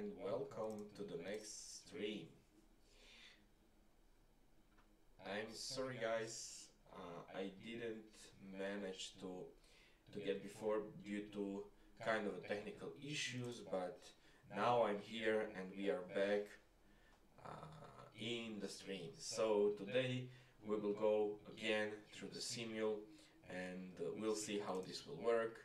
and welcome to the next stream. I'm sorry guys, I didn't manage to get before due to kind of technical issues, but now I'm here and we are back in the stream. So today we will go again through the simul and we'll see how this will work.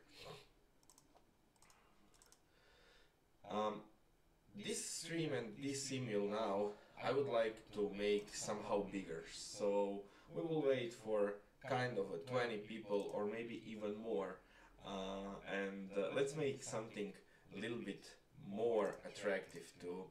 This stream and this simul now I would like to make somehow bigger, so we will wait for kind of 20 people or maybe even more, and let's make something a little bit more attractive to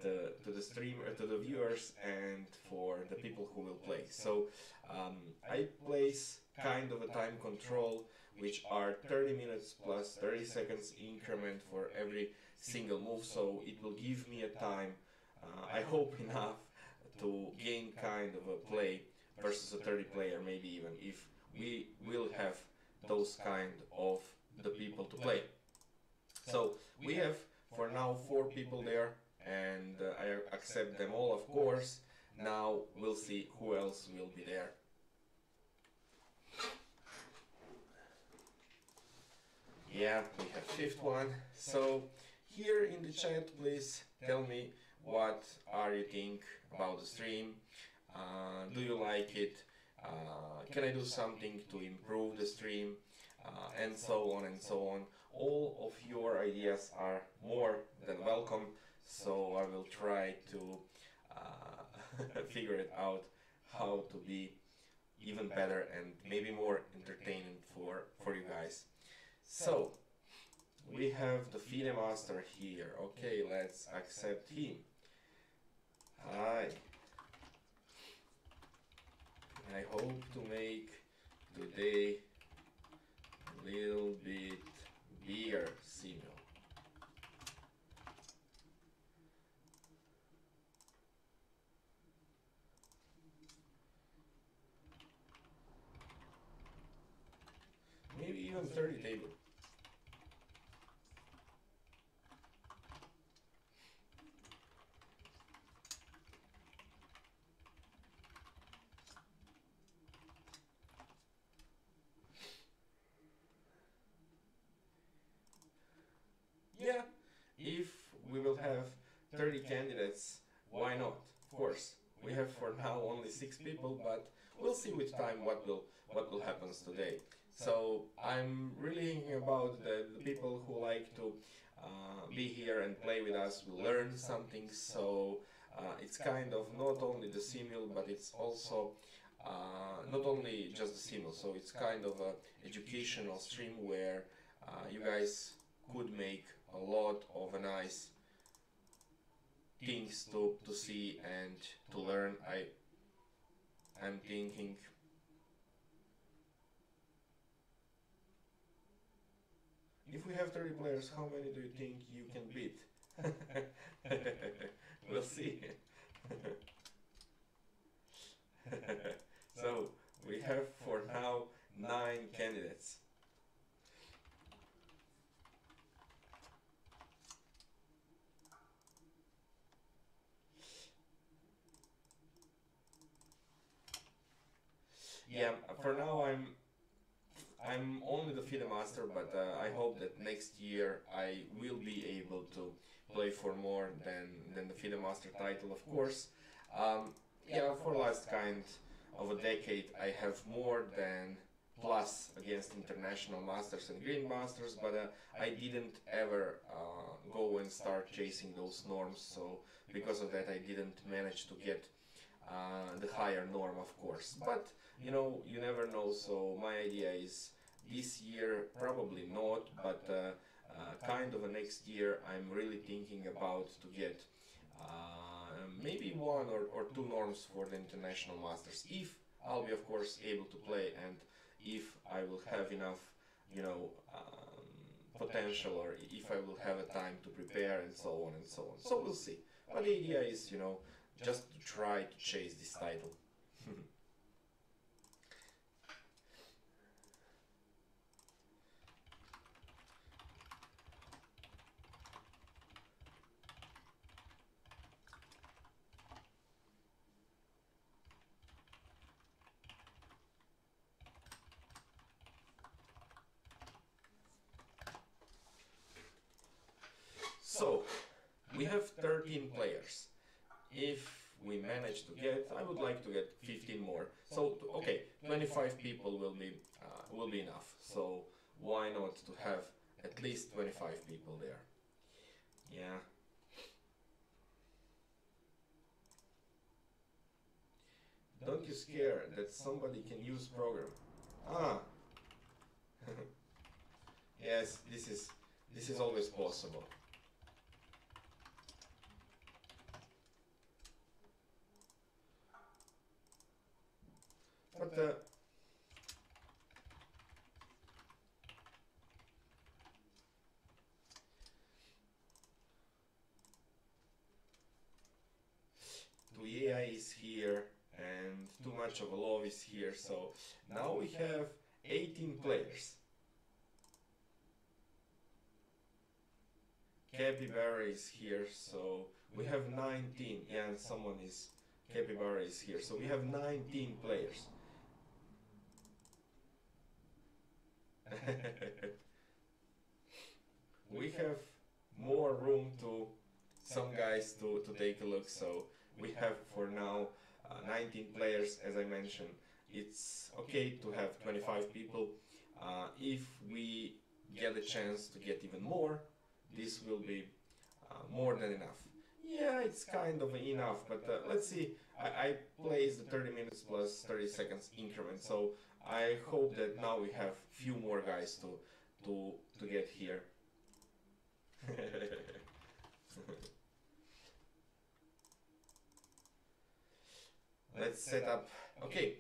the streamer, to the viewers, and for the people who will play. So I place kind of a time control, which are 30 minutes plus 30 seconds increment for every single move, so it will give me a time, I hope enough, to gain kind of a play versus a 30 player, maybe even if we will have those kind of the people to play. So we have for now 4 people there, and I accept them all, of course. Now we'll see who else will be there. Yeah, we have 5th one. So here in the chat, please tell me what are you think about the stream. Do you like it? Can I do something to improve the stream? And so on and so on. All of your ideas are more than welcome, so I will try to figure it out how to be even better and maybe more entertaining for you guys. So we have the FIDE master here. Okay, let's accept him. Hi. I hope to make today a little bit bigger simul. Maybe even 30 table. Yeah, if we will have 30 candidates, why not? Of course, we have for now only 6 people, but we'll see with time what will happen today. So I'm really thinking about the people who like to be here and play with us will learn something. So it's kind of not only the simul, but it's also not only just the simul. So it's kind of a educational stream where you guys could make a lot of nice things to see and to learn. I'm thinking if we have 30 players, how many do you think you can beat? We'll see. So we have for now 9 candidates. Yeah, for now I'm only the FIDE master, but I hope that next year I will be able to play for more than the FIDE master title, of course. Yeah, for last kind of a decade I have more than plus against international masters and green masters, but I didn't ever go and start chasing those norms, so because of that I didn't manage to get the higher norm, of course. But you know, you never know, so my idea is this year probably not, but kind of a next year I'm really thinking about to get maybe 1 or 2 norms for the international masters, if I'll be of course able to play and if I will have enough, you know, potential, or if I will have a time to prepare and so on and so on. So we'll see. But the idea is, you know, just to try to chase this title. have 13 players. If we manage to get, I would like to get 15 more. So okay, 25 people will be enough. So why not to have at least 25 people there? Yeah. Don't you scare that somebody can use program? Ah. Yes, this is always possible. But 2AI is here and too much of a love is here, so now we have 18 players. Capybara is here, so we have 19. Yeah, someone is, Capybara is here, so we have 19 players. We have more room to some guys to take a look, so we have for now 19 players. As I mentioned, it's okay to have 25 people. If we get a chance to get even more, this will be more than enough. Yeah, it's kind of enough, but let's see. I placed the 30 minutes plus 30 seconds increment, so I hope that now we have few more guys to get here. Let's set up. Okay.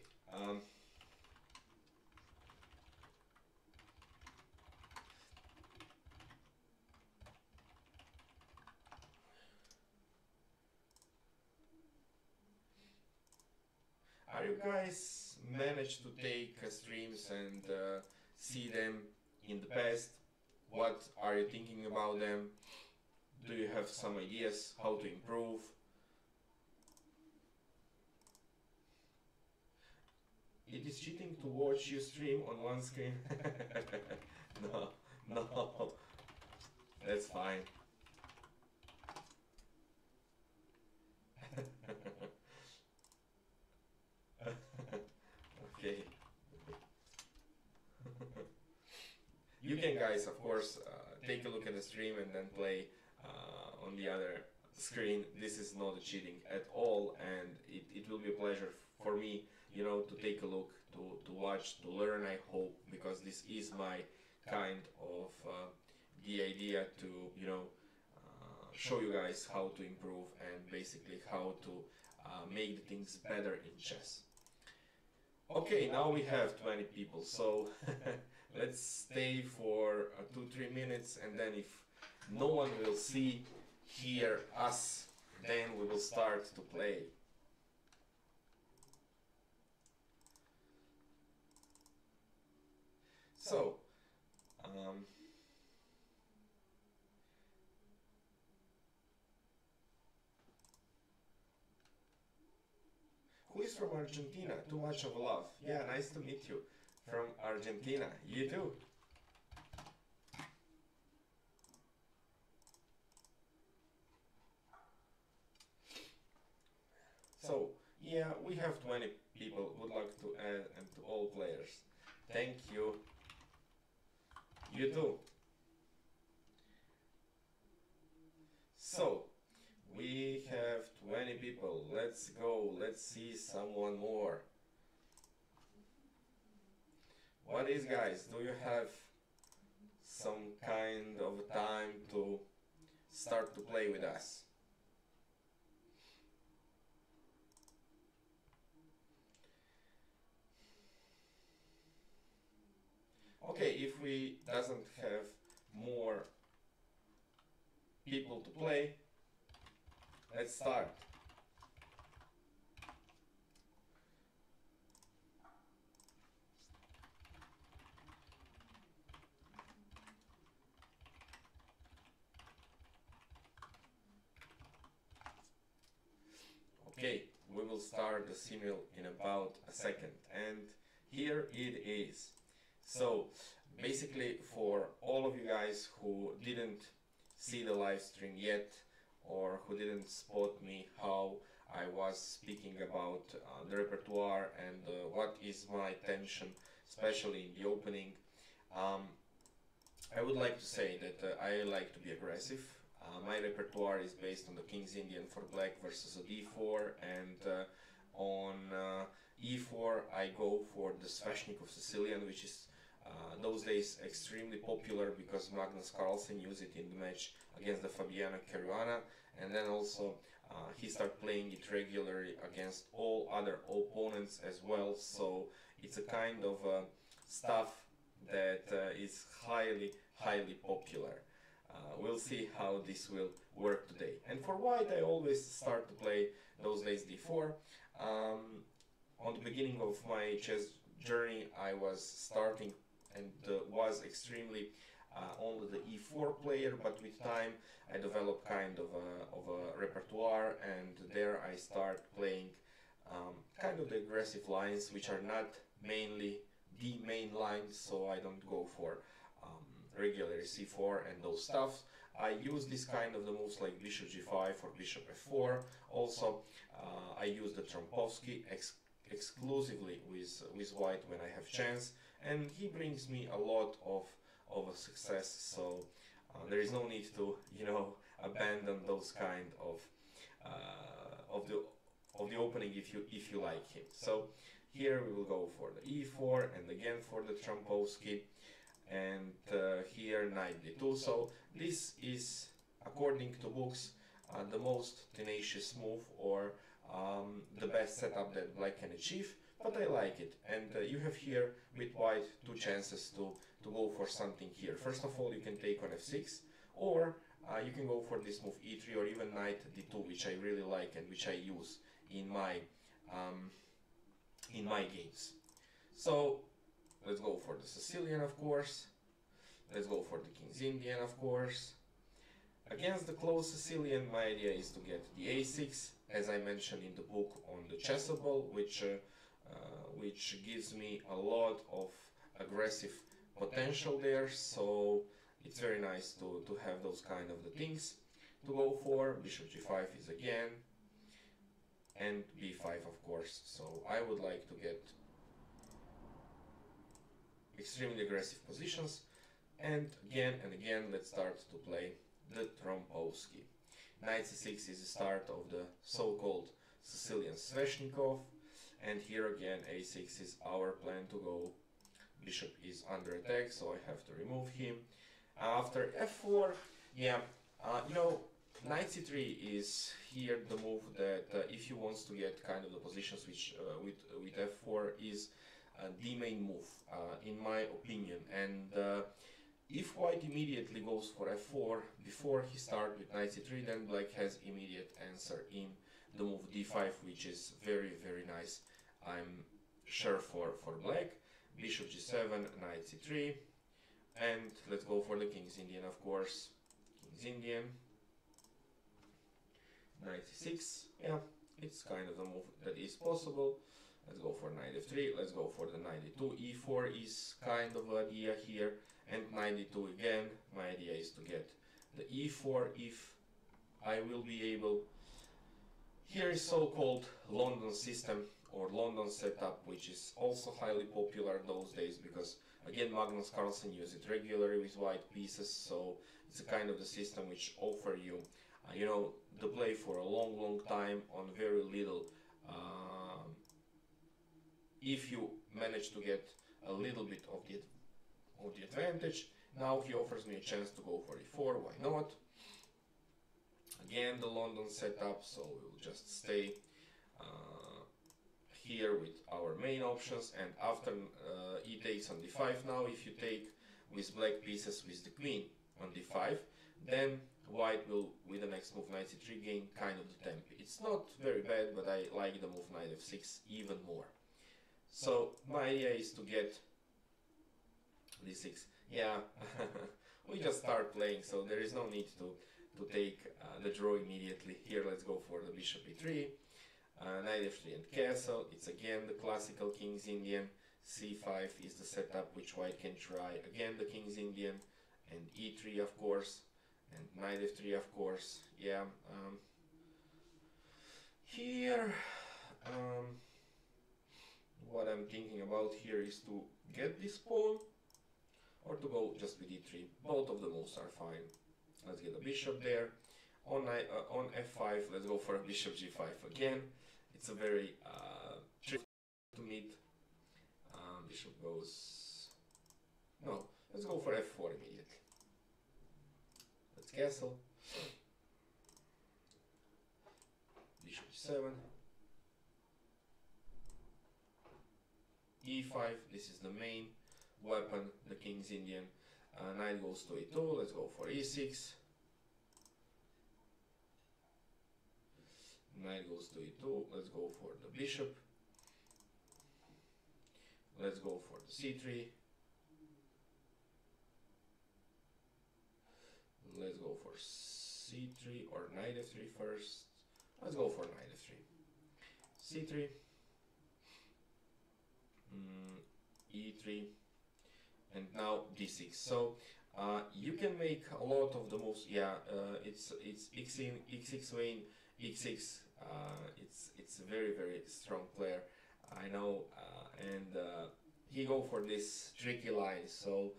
Are you guys managed to take streams and see them in the past? What are you thinking about them? Do you have some ideas how to improve? It is cheating to watch you stream on one screen. No, no, that's fine. Okay. You can, guys, of course, take a look at the stream and then play on the other screen. This is not cheating at all, and it will be a pleasure for me, you know, to take a look, to watch, to learn, I hope, because this is my kind of the idea to, you know, show you guys how to improve and basically how to make the things better in chess. Okay, now we have 20 people, so let's stay for 2-3 minutes, and then if no one will see, hear us, then we will start to play. So, who is from Argentina? Too much of love. Yeah, nice to meet you. From Argentina. You too. So, yeah, we have 20 people. Would like to add and to all players. Thank you. You too. So, we have 20 people. Let's go. Let's see someone more. What is, guys? Do you have some kind of time to start to play with us? Okay, if we doesn't have more people to play, let's start. Okay, we will start the simul in about a second, and here it is. So basically, for all of you guys who didn't see the live stream yet or who didn't spot me how I was speaking about the repertoire and what is my tension, especially in the opening. Um, I would like to say that I like to be aggressive. My repertoire is based on the King's Indian for black versus a d4, and on e4 I go for the Sveshnikov Sicilian, which is those days extremely popular because Magnus Carlsen used it in the match against the Fabiano Caruana, and then also he started playing it regularly against all other opponents as well, so it's a kind of stuff that is highly popular. We'll see how this will work today. And for white, I always start to play those days d4. On the beginning of my chess journey, I was starting and was extremely only the e4 player, but with time I developed kind of a repertoire, and there I start playing kind of the aggressive lines, which are not mainly the main lines, so I don't go for regular c4 and those stuff. I use this kind of the moves like bishop g5 or bishop f4. Also, I use the Trompovsky exclusively with white when I have chance, and he brings me a lot of a success. So there is no need to, you know, abandon those kind of the opening if you like him. So here we will go for the e4 and again for the Trompovsky, and here knight d2. So this is, according to books, the most tenacious move, or the best setup that black can achieve, but I like it. And you have here with white two chances to go for something here. First of all, you can take on f6, or you can go for this move e3, or even knight d2, which I really like and which I use in my games. So let's go for the Sicilian, of course. Let's go for the King's Indian, of course. Against the close Sicilian, my idea is to get the a6, as I mentioned in the book on the chessable, which gives me a lot of aggressive potential there. So it's very nice to have those kind of the things to go for. Bishop g5 is again, and b5, of course. So I would like to get extremely aggressive positions, and again let's start to play the Trompovsky. Knight c6 is the start of the so-called Sicilian Sveshnikov, and here again a6 is our plan to go. Bishop is under attack, so I have to remove him. After f4, yeah, you know, knight c3 is here the move that if you want to get kind of the positions which with f4 is the main move in my opinion. And if white immediately goes for f4 before he starts with knight c3, then black has immediate answer in the move d5, which is very nice, I'm sure, for black. Bishop g7, knight c3, and let's go for the King's Indian, of course. King's Indian, knight c6, yeah, it's kind of the move that is possible. Let's go for knight f3, let's go for the knight d2, e4 is kind of the idea here, and knight d2 again. My idea is to get the e4 if I will be able. Here is so-called London system or London setup, which is also highly popular those days because again Magnus Carlsen used it regularly with white pieces, so it's a kind of the system which offer you you know, the play for a long time on very little. If you manage to get a little bit of the advantage. Now he offers me a chance to go for e4, why not? Again the London setup, so we'll just stay here with our main options, and after e takes on d5, now if you take with black pieces with the queen on d5, then white will, with the next move knight c3, gain kind of the tempo. It's not very bad, but I like the move knight f6 even more. So my idea is to get d6. Yeah, we just start playing, so there is no need to take the draw immediately. Here let's go for the bishop e3, knight f3 and castle. It's again the classical King's Indian. c5 is the setup which white can try. Again the King's Indian, and e3 of course, and knight f3, of course. Yeah. Here, what I'm thinking about here is to get this pawn or to go just with e3. Both of the moves are fine. Let's get a bishop there. On f5, let's go for a bishop g5 again. It's a very tricky to meet. Bishop goes... No, let's go for f4 immediately. Let's castle. Bishop g7. e5, this is the main weapon, the king's Indian. Knight goes to e2, let's go for e6. Knight goes to e2, let's go for the bishop. Let's go for the c3. Let's go for c3 or knight f3 first. Let's go for knight f3. c3. e3. And now d6. So you can make a lot of the moves. Yeah, it's x in, x6 win, x6. It's a very strong player, I know, and he go for this tricky line. So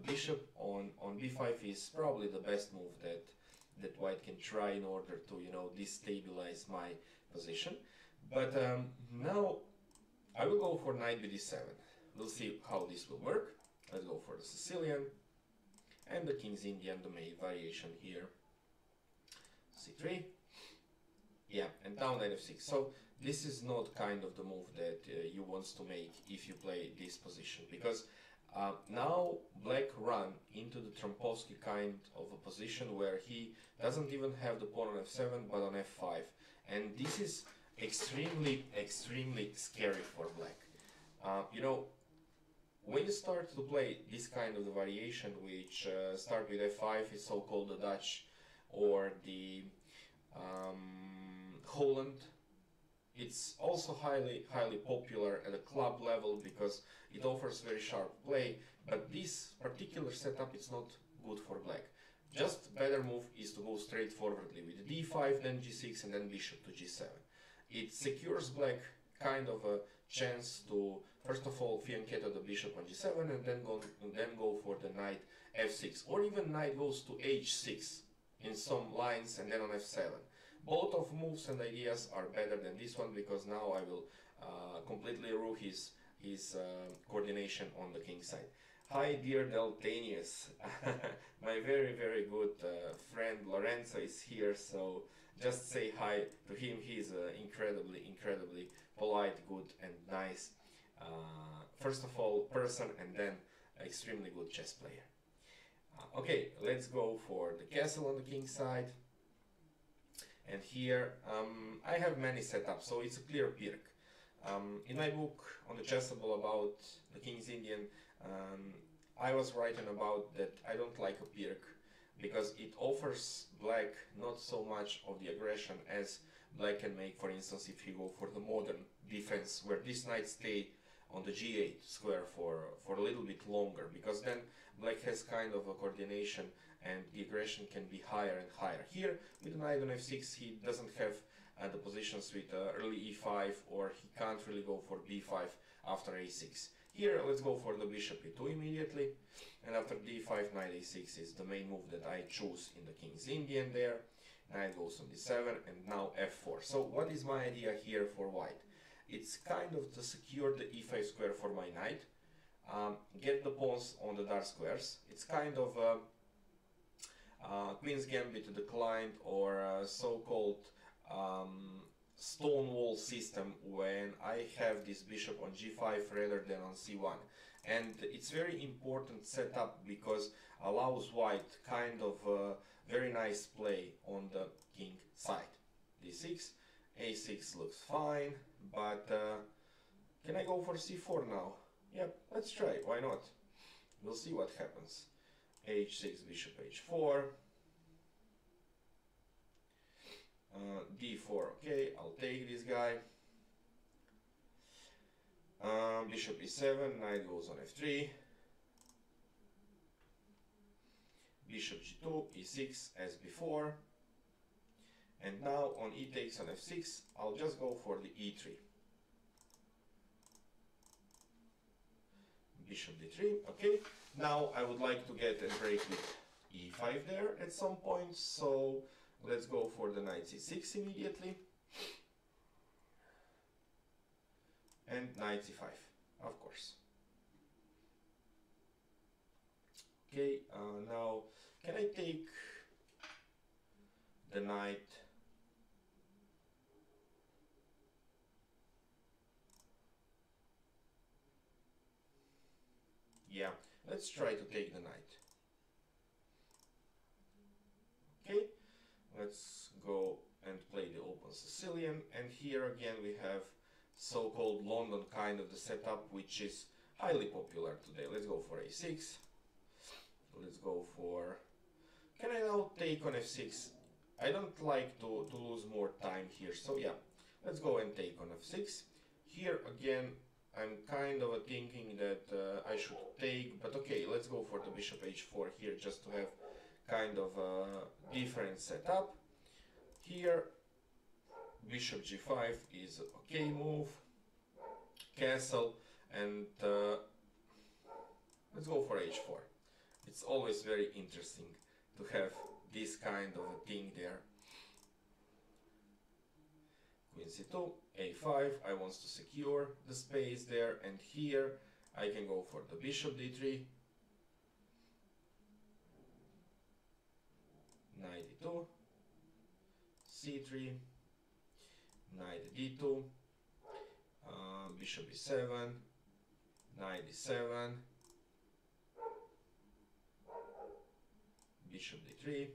bishop on b5 is probably the best move that white can try in order to, you know, destabilize my position. But now I will go for knight bd7. We'll see how this will work. Let's go for the Sicilian and the king's Indian, the main variation here. c3. Yeah, and down knight f6. So this is not kind of the move that you want to make if you play this position, because now black run into the Trompovsky kind of a position where he doesn't even have the pawn on f7 but on f5, and this is extremely scary for black. You know, when you start to play this kind of the variation, which start with f5, is so-called the Dutch or the Holland, it's also highly popular at a club level because it offers very sharp play, but this particular setup is not good for black. Just better move is to go straightforwardly with d5, then g6, and then bishop to g7. It secures black kind of a chance to, first of all, fianchetto the bishop on g7 and then go for the knight f6, or even knight goes to h6 in some lines and then on f7. Both of moves and ideas are better than this one, because now I will completely ruin his coordination on the king side. Hi dear Deltanius, my very good friend Lorenzo is here, so just say hi to him. He's incredibly polite, good and nice, first of all person, and then extremely good chess player. Okay, let's go for the castle on the king side. And here I have many setups, so it's a clear pirk. In my book on the Chessable about the king's Indian, I was writing about that I don't like a pirk because it offers black not so much of the aggression as black can make, for instance, if you go for the modern defense where this knight stay on the g8 square for a little bit longer, because then black has kind of a coordination and the aggression can be higher and higher. Here with the knight on f6 he doesn't have the positions with early e5, or he can't really go for b5 after a6. Here let's go for the bishop e2 immediately, and after d5 knight a6 is the main move that I choose in the king's Indian there. Knight goes on d7 and now f4. So what is my idea here for white? It's kind of to secure the e5 square for my knight, get the pawns on the dark squares. It's kind of Queen's Gambit declined, or so-called stonewall system when I have this bishop on g5 rather than on c1. And it's very important setup because allows white kind of very nice play on the king side. d6, a6 looks fine, but can I go for c4 now? Yep, let's try, why not? We'll see what happens. h6, bishop h4, d4, okay, I'll take this guy. Bishop e7, knight goes on f3, bishop g2, e6 as before. And now on e takes on f6, I'll just go for the e3. Bishop d3, okay. Now I would like to get a break with e5 there at some point, so let's go for the knight c6 immediately. And knight c5, of course. Okay, now can I take the knight? Yeah, let's try to take the knight. Okay, let's go and play the open Sicilian, and here again we have so-called London kind of the setup, which is highly popular today. Let's go for a6. Let's go for... Can I now take on f6? I don't like to lose more time here, so yeah, let's go and take on f6. Here again, I'm kind of thinking that I should take, but okay, let's go for the bishop h4 here, just to have kind of a different setup. Here, bishop g5 is okay move, castle, and let's go for h4. It's always very interesting to have this kind of a thing there. Queen c2, a5, I want to secure the space there, and here I can go for the bishop d3, knight d2, c3, knight d2, bishop e7, knight d7, bishop d3,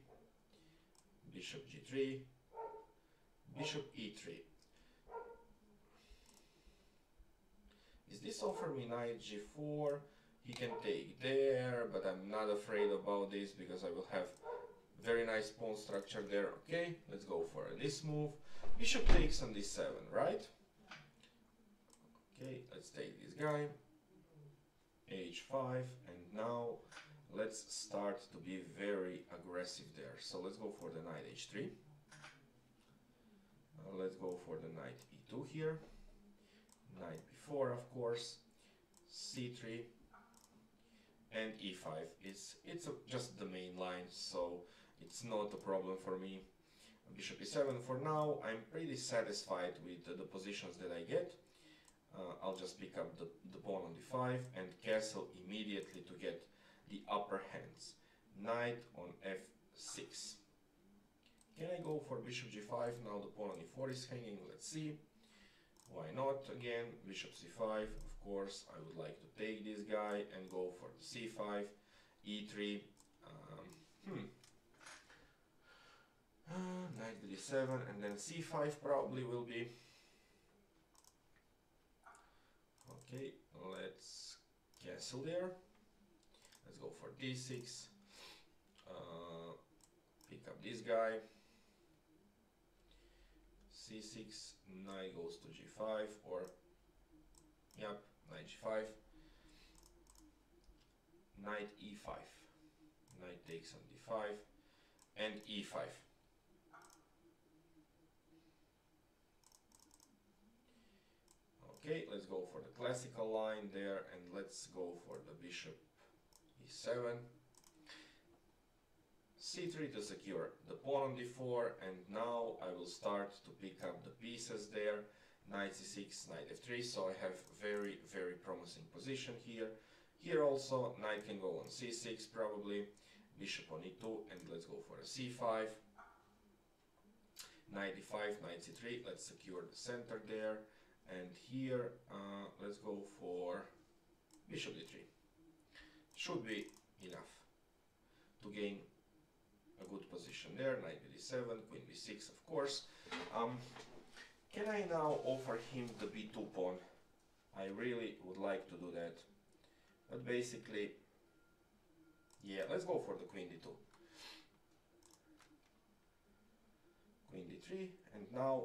bishop g3, bishop e3. Is this offer me knight g4? He can take there, but I'm not afraid about this because I will have very nice pawn structure there. Okay, let's go for this move. Bishop takes on d7, right? Okay, let's take this guy. h5, and now let's start to be very aggressive there. So let's go for the knight h3. Let's go for the knight e2 here. Knight b4, of course. c3 and e5 it's just the main line, so it's not a problem for me. Bishop e7 for now. I'm pretty satisfied with the positions that I get. I'll just pick up the pawn on d5 and castle immediately to get the upper hands. Knight on f6. Can I go for bishop g5? Now the pawn on e4 is hanging. Let's see. Why not? Again, bishop c5. Of course, I would like to take this guy and go for the c5, e3. Knight d7, and then c5 probably will be. Okay, let's castle there. Let's go for d6. Pick up this guy. c6, knight goes to g5, or yep, knight g5, knight e5, knight takes on d5, and e5. Okay, let's go for the classical line there, and let's go for the bishop e7, c3 to secure the pawn on d4, and now I will start to pick up the pieces there. Knight c6, knight f3, so I have very, very promising position here. Here also knight can go on c6 probably, bishop on e2, and let's go for a c5, knight d5, knight c3, let's secure the center there, and here let's go for bishop d3. Should be enough to gain a good position there. Knight b7, queen b6, of course. Can I now offer him the b2 pawn? I really would like to do that, but basically, yeah, let's go for the queen d2, queen d3, and now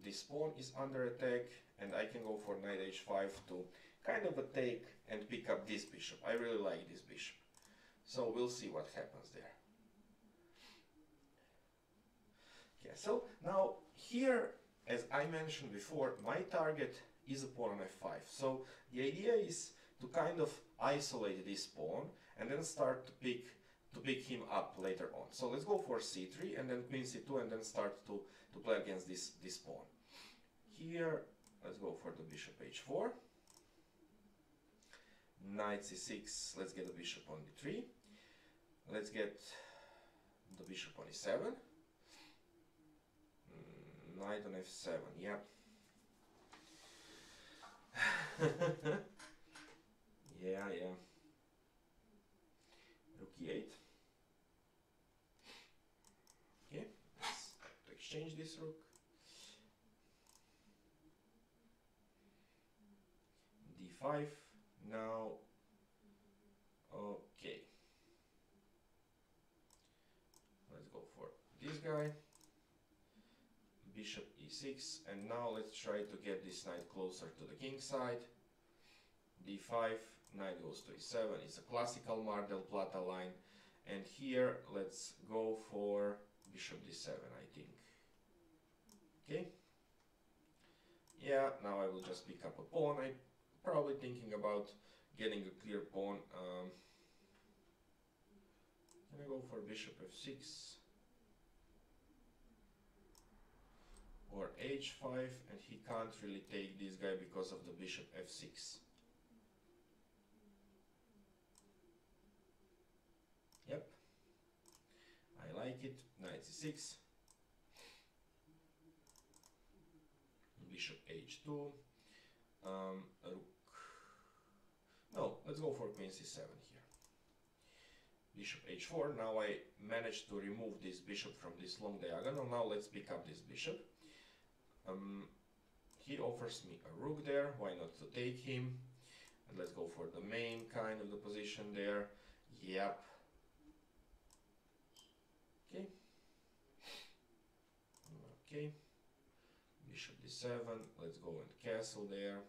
this pawn is under attack, and I can go for knight h5 to kind of take and pick up this bishop. I really like this bishop, so we'll see what happens there. Yeah, so now here, as I mentioned before, my target is a pawn on f5. So the idea is to kind of isolate this pawn and then start to pick him up later on. So let's go for c3 and then queen c2 and then start to play against this pawn. Here, let's go for the bishop h4. Knight c6, let's get the bishop on d3. Let's get the bishop on e7. Knight on f7, yeah. yeah. Rook e8. Okay, let's to exchange this rook. d5. Now, okay. Let's go for this guy. Bishop e6, and now let's try to get this knight closer to the king side. d5, knight goes to e7, it's a classical Mar del Plata line, and here let's go for bishop d7, I think. Okay. Yeah, now I will just pick up a pawn. I'm probably thinking about getting a clear pawn. Can I go for bishop f6? Or h5, and he can't really take this guy because of the bishop f6. Yep, I like it. Knight c6, bishop h2, rook. No, let's go for queen c7 here. Bishop h4. Now I managed to remove this bishop from this long diagonal. Now let's pick up this bishop. He offers me a rook there, why not to take him? And let's go for the main kind of the position there. Yep. Okay. Okay. Bishop d7, let's go and castle there.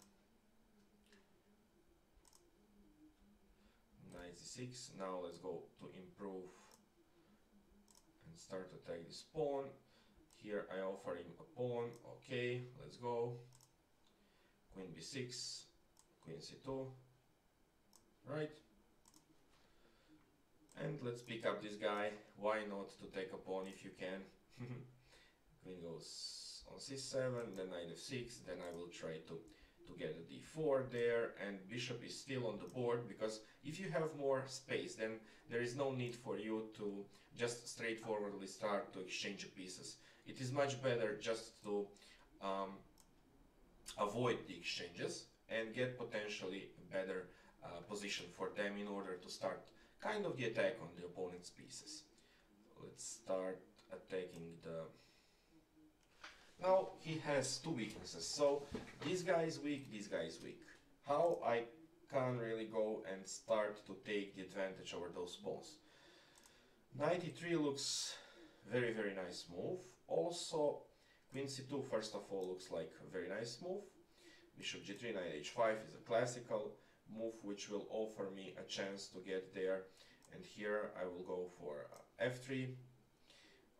Knight c6, now let's go to improve and start to attack this pawn. Here I offer him a pawn. Okay, let's go. Queen b6, queen c2, right? And let's pick up this guy. Why not to take a pawn if you can? Queen goes on c7, then knight f6, then I will try to get a d4 there, and bishop is still on the board, because if you have more space, then there is no need for you to just straightforwardly start to exchange pieces. It is much better just to avoid the exchanges and get potentially a better position for them in order to start kind of the attack on the opponent's pieces. Let's start attacking the... Now he has two weaknesses, so this guy is weak, this guy is weak. How I can really go and start to take the advantage over those pawns? Knight e3 looks very nice move. Also queen c2 first of all looks like a very nice move. Bishop g3, knight h5 is a classical move which will offer me a chance to get there, and here I will go for f3.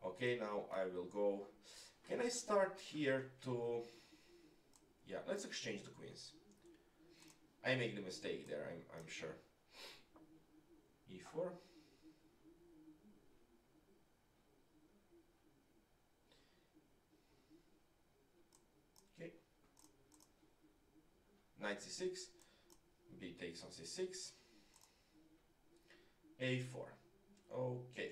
Okay, now I will go... Can I start here to... Yeah, let's exchange the queens. I make the mistake there, I'm sure. e4. Okay. Knight c6. B takes on c6. a4. Okay.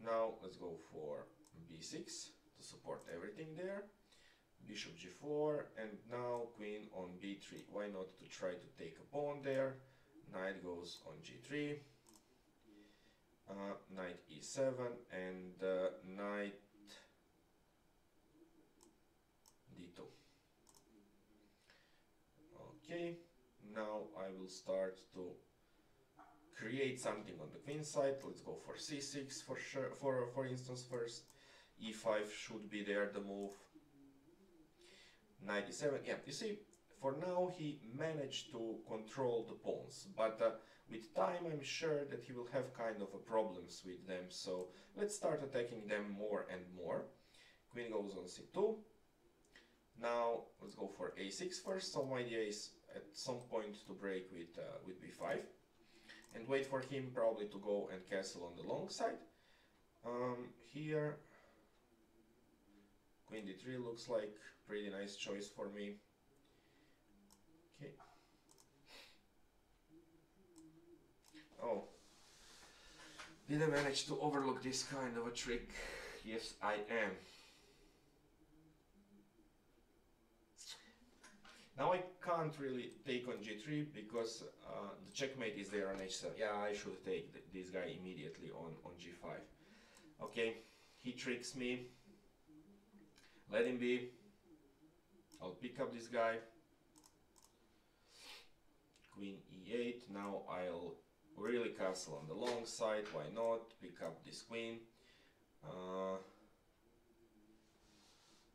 Now let's go for b6 to support everything there. Bishop g4, and now queen on b3. Why not to try to take a pawn there? Knight goes on g3. Knight e7, and knight d2. Okay, now I will start to create something on the queen side. Let's go for c6 for sure, for instance first. e5 should be there, the move. Knight e7. Yeah, you see, for now he managed to control the pawns, but with time I'm sure that he will have kind of a problems with them, so let's start attacking them more and more. Queen goes on c2. Now let's go for a6 first, so my idea is at some point to break with b5 and wait for him probably to go and castle on the long side. Here Queen d3 looks like pretty nice choice for me. Okay. Oh, did I manage to overlook this kind of a trick? Yes, I am. Now I can't really take on g3 because the checkmate is there on h7. Yeah, I should take this guy immediately on g5. Okay, he tricks me. Let him be. I'll pick up this guy. Queen e8. Now I'll really castle on the long side. Why not? Pick up this queen.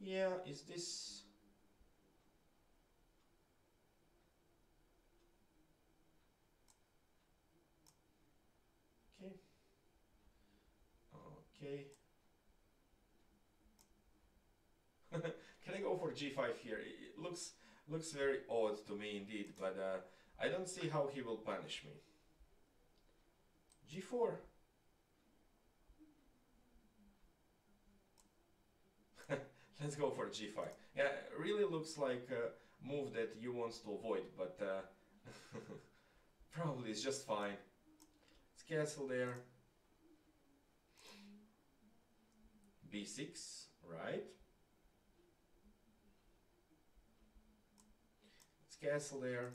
Yeah, is this... Okay. Okay. Can I go for g5 here? It looks very odd to me indeed, but I don't see how he will punish me. g4. Let's go for g5. Yeah, really looks like a move that you want to avoid, but probably it's just fine. Let's castle there. b6, right? Let's castle there.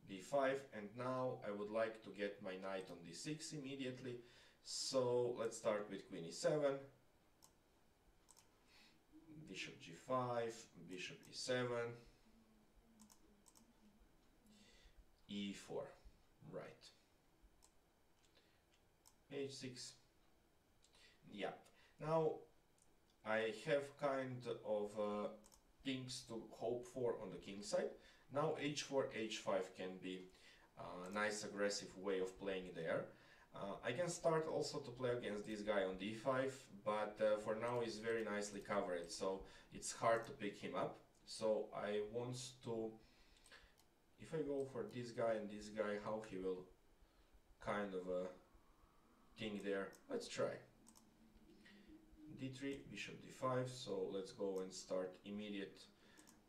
b5, and now I would like to get my knight on d6 immediately. So let's start with queen e7. Bishop g5, bishop e7, e4, right, h6, yeah. Now I have kind of things to hope for on the king side. Now h4, h5 can be a nice aggressive way of playing there. I can start also to play against this guy on d5, but for now he's very nicely covered, so it's hard to pick him up. So I want to, if I go for this guy and this guy, how he will kind of think there. Let's try. d3, bishop d5, so let's go and start immediate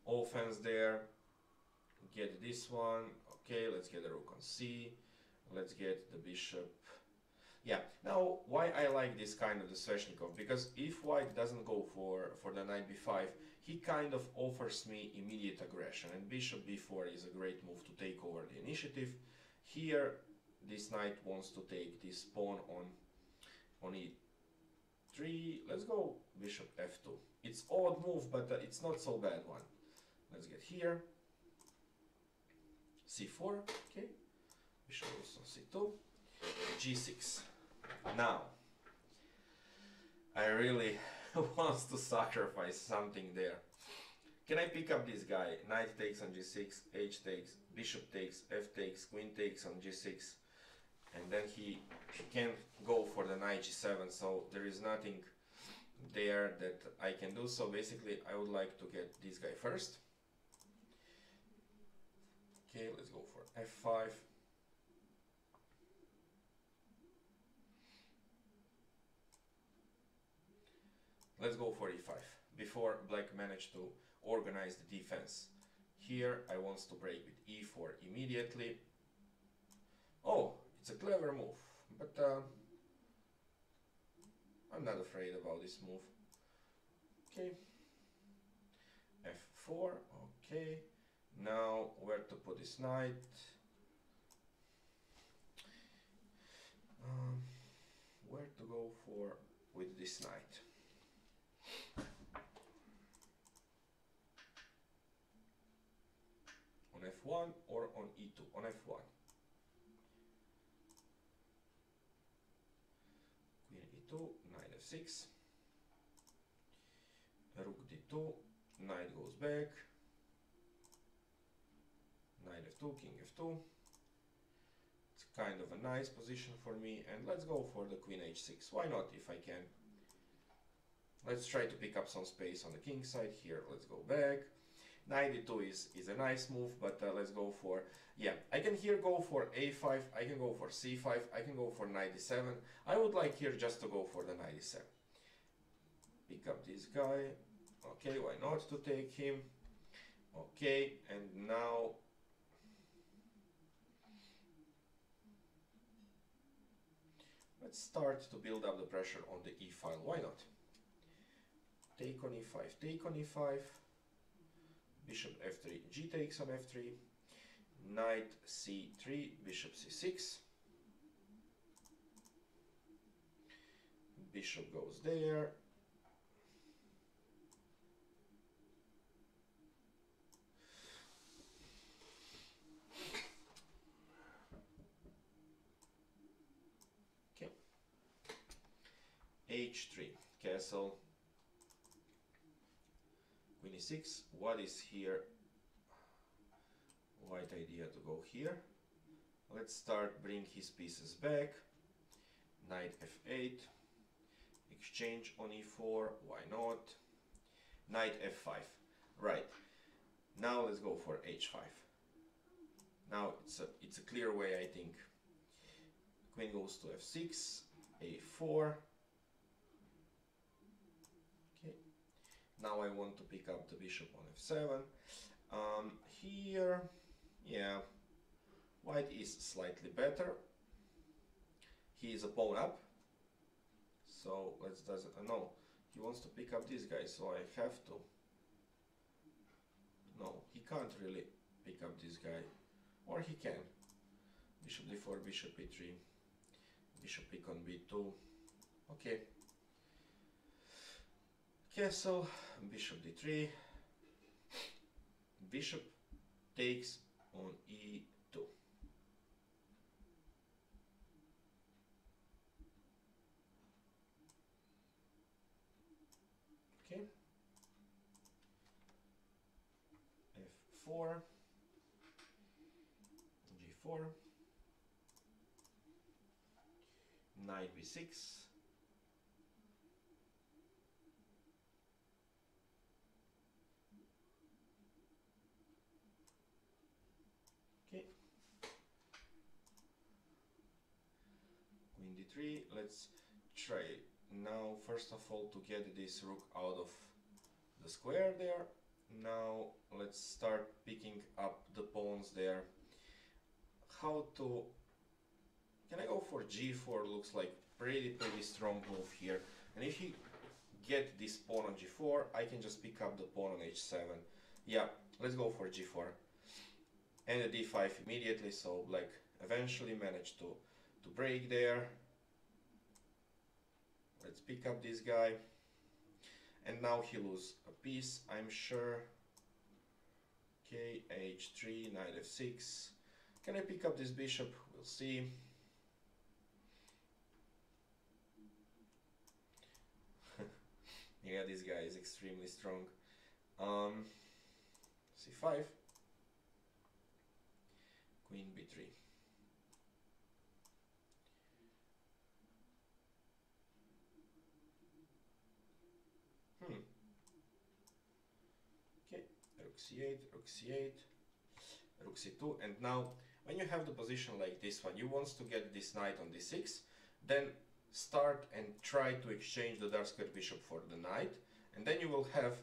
offense there. Get this one, okay, let's get a rook on c, let's get the bishop. Yeah, now why I like this kind of the Sveshnikov, because if white doesn't go for the knight b5, he kind of offers me immediate aggression, and bishop b4 is a great move to take over the initiative. Here this knight wants to take this pawn on e3. Let's go bishop f2. It's odd move, but it's not so bad one. Let's get here. c4, okay, bishop goes on c2, g6. Now, I really want to sacrifice something there. Can I pick up this guy? Knight takes on g6, h takes, bishop takes, f takes, queen takes on g6, and then he can go for the knight g7, so there is nothing there that I can do. So basically I would like to get this guy first. Okay, let's go for f5. Let's go for e5, before black managed to organize the defense. Here I want to break with e4 immediately. Oh, it's a clever move, but I'm not afraid about this move. Okay, f4, okay. Now where to put this knight? Where to go for with this knight? On f1 or on e2? On f1. Queen e2, knight f6. Rook d2, knight goes back. knight f2, king f2. It's kind of a nice position for me, and let's go for the queen h6. Why not, if I can? Let's try to pick up some space on the king side here. Let's go back. Knight d2 is a nice move, but let's go for, yeah, I can here go for a5, I can go for c5, I can go for knight d7. I would like here just to go for the knight d7. Pick up this guy. Okay, why not to take him? Okay, and now let's start to build up the pressure on the e file. Why not? Take on e5, take on e5. Bishop f3, g takes on f3, knight c3, bishop c6, bishop goes there, okay, h3, castle, queen e6. What is here? White idea to go here. Let's start bring his pieces back. Knight f8, exchange on e4, why not? Knight f5, right. Now let's go for h5. Now it's a clear way, I think. Queen goes to f6, a4. Okay. Now I want to pick up the bishop on f7. Here, yeah, white is slightly better. He is a pawn up. So let's no, he wants to pick up this guy, so I have to. No, he can't really pick up this guy, or he can. Bishop d4, bishop e3, bishop pick on b2. Okay. Castle, bishop d3, bishop takes on e2. Okay. f4, g4, knight b6, okay, queen d3. Let's try now first of all to get this rook out of the square there. Now let's start picking up the pawns there. How to, can I go for g4? Looks like pretty strong move here. And if you get this pawn on g4, I can just pick up the pawn on h7. Yeah, let's go for g4 and a d5 immediately. So black eventually managed to break there. Let's pick up this guy, and now he loses a piece, I'm sure. Okay, h3, knight f6. Can I pick up this bishop? We'll see. Yeah, this guy is extremely strong. c5, queen b3. Okay, rook c8, rook c8, rook c2, and now when you have the position like this one, you want to get this knight on d6, then start and try to exchange the dark square bishop for the knight, and then you will have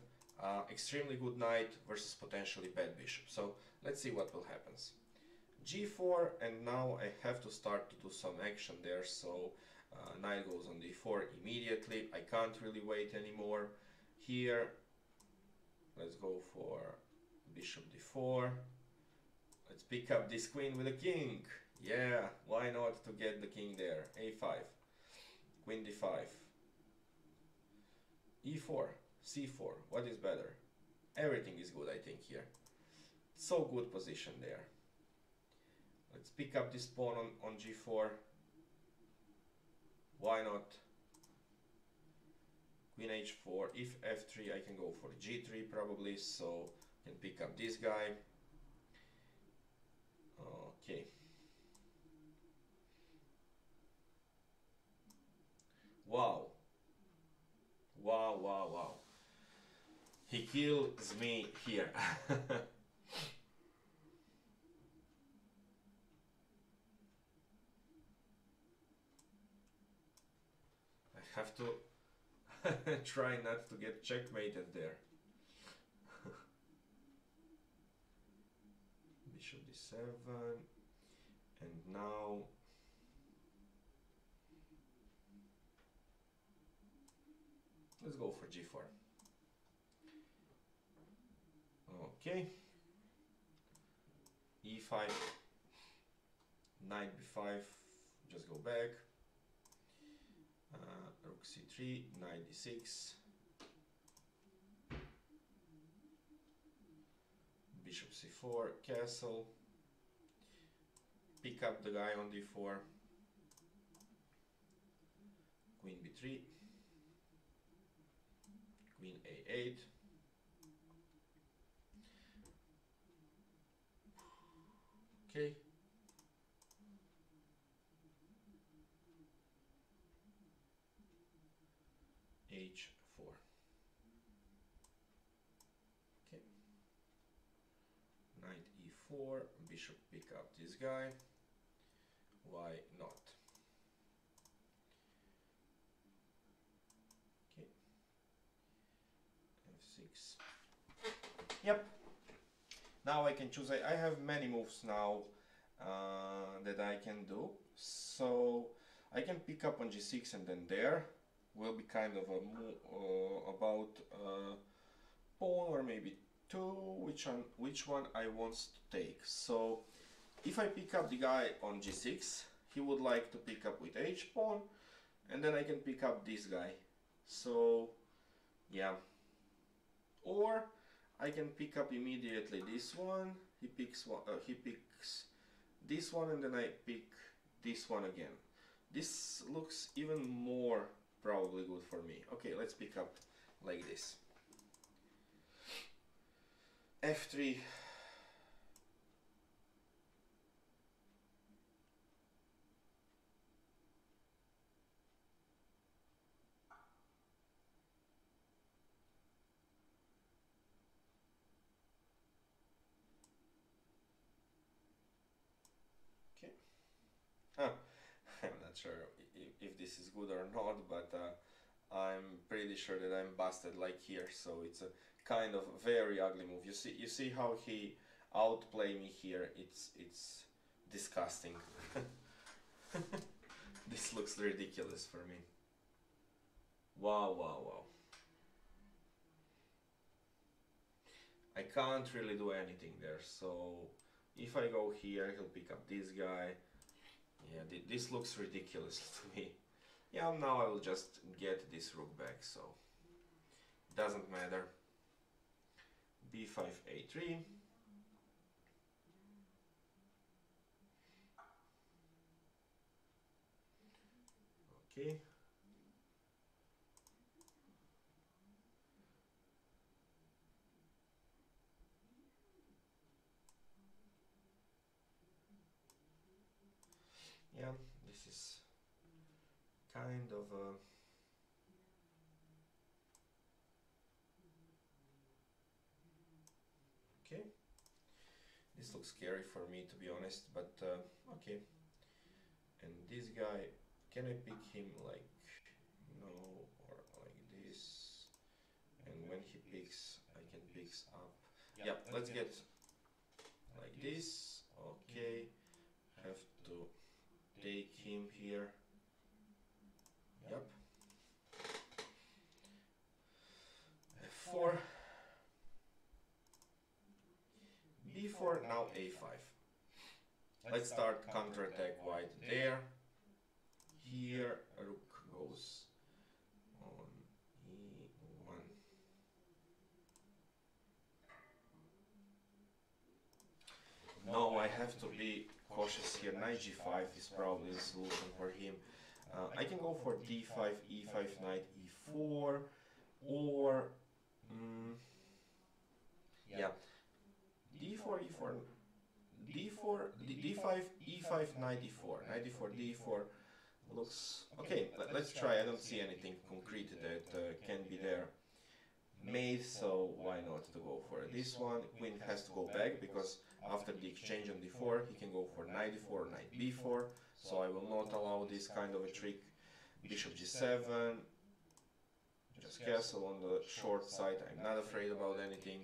extremely good knight versus potentially bad bishop. So let's see what will happen. g4, and now I have to start to do some action there, so knight goes on d4 immediately. I can't really wait anymore. Here, let's go for bishop d4. Let's pick up this queen with a king. Yeah, why not to get the king there? a5, queen d5, e4, c4. What is better? Everything is good, I think, here. So good position there. Let's pick up this pawn on g4. Why not? Queen h4. If f3, I can go for g3 probably, so I can pick up this guy. Wow, wow, wow. He kills me here. I have to try not to get checkmated there. Bishop d7, and now let's go for g4. Okay, e5, knight b5, just go back, rook c3, knight d6, bishop c4, castle, pick up the guy on d4, queen b3, queen a8, okay, h4, okay, knight e4, bishop pick up this guy, why not? Okay, f6. Yep. Now I can choose. I have many moves now that I can do. So I can pick up on g6, and then there will be kind of a about pawn or maybe two. Which one I want to take. So if I pick up the guy on g6, he would like to pick up with h pawn, and then I can pick up this guy. So yeah. Or I can pick up immediately this one. He picks this one, and then I pick this one again. This looks even more probably good for me. Okay, let's pick up like this. f3. Okay. I'm not sure if this is good or not, but I'm pretty sure that I'm busted like here. So it's a kind of very ugly move. You see how he outplay me here. It's disgusting. This looks ridiculous for me. Wow, wow, wow. I can't really do anything there, so if I go here, he'll pick up this guy. Yeah, this looks ridiculous to me. Yeah, now I will just get this rook back, so doesn't matter. b5, a3. Okay. Yeah, this is kind of a... Okay. This looks scary for me, to be honest, but okay. And this guy, can I pick him like no, or like this? And when he picks, I can pick up. Yeah, let's get like this. Okay, have to take him here. Yep. f4. b4, now a5. Let's start counterattack white there. Here, rook goes on e1. No, I have to be cautious here. Knight g5 is probably the solution for him. I can go for d5, e5, knight e4, or yeah, d4, e4, d4, d5, e5, knight e4, knight e4, d4. looks okay. Let's try. I don't see anything concrete that can be there made, so why not to go for it. This one, queen has to go back because after the exchange on d4 he can go for knight d4 or knight b4, so I will not allow this kind of a trick. Bishop g7, just castle on the short side, I'm not afraid about anything.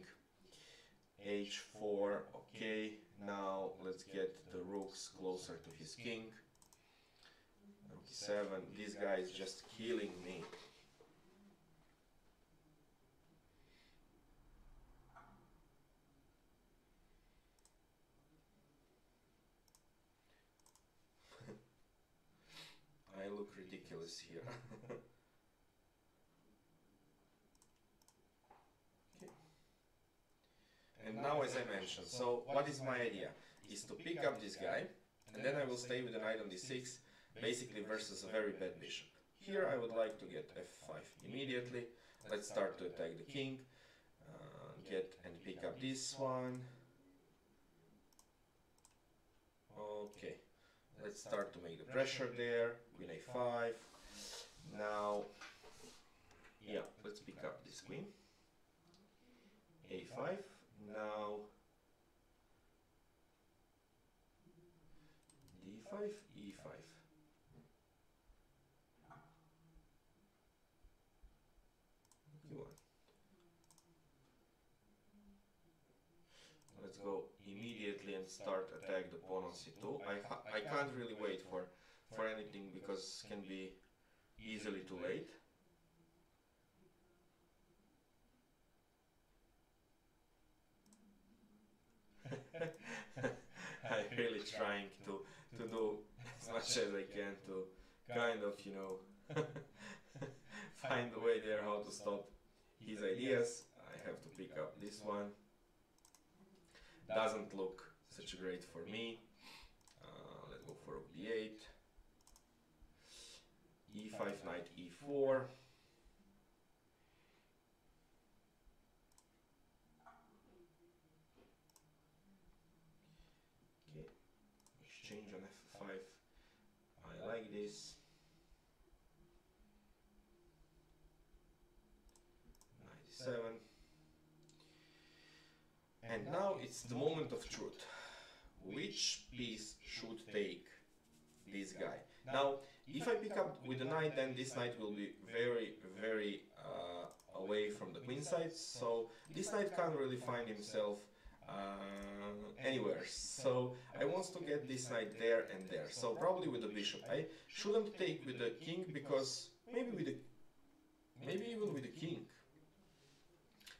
h4, okay, now let's get the rooks closer to his king. Rook e7, this guy is just killing me. I look ridiculous here. Okay. And now, as I mentioned, so what is my idea? Is to pick up this guy, and then I will stay with the knight on d6, basically versus a very bad bishop. Here I would like to get f5 immediately. Let's start to attack the king, get and pick up this one. Okay. Let's start to make the pressure there. Queen a5. Now, yeah, let's pick up this queen. a5. Now, d5, e5. Let's go immediately and start attack the pawn on c2. I can't really wait for anything because it can be easily too late. I'm really trying to do as much as I can to kind of, you know, find a way there how to stop his ideas. I have to pick up this one. Doesn't look such great for me. Let's go for rook d8. e5, knight e4. Okay, exchange on f5. I like this. Knight e7. And now it's the moment of truth. Which piece should take this guy? Now, if I pick up with the knight, then this knight will be very, very away from the queen side. So this knight can't really find himself anywhere. So I want to get this knight there and there. So probably with the bishop. I shouldn't take with the king because maybe even with the king.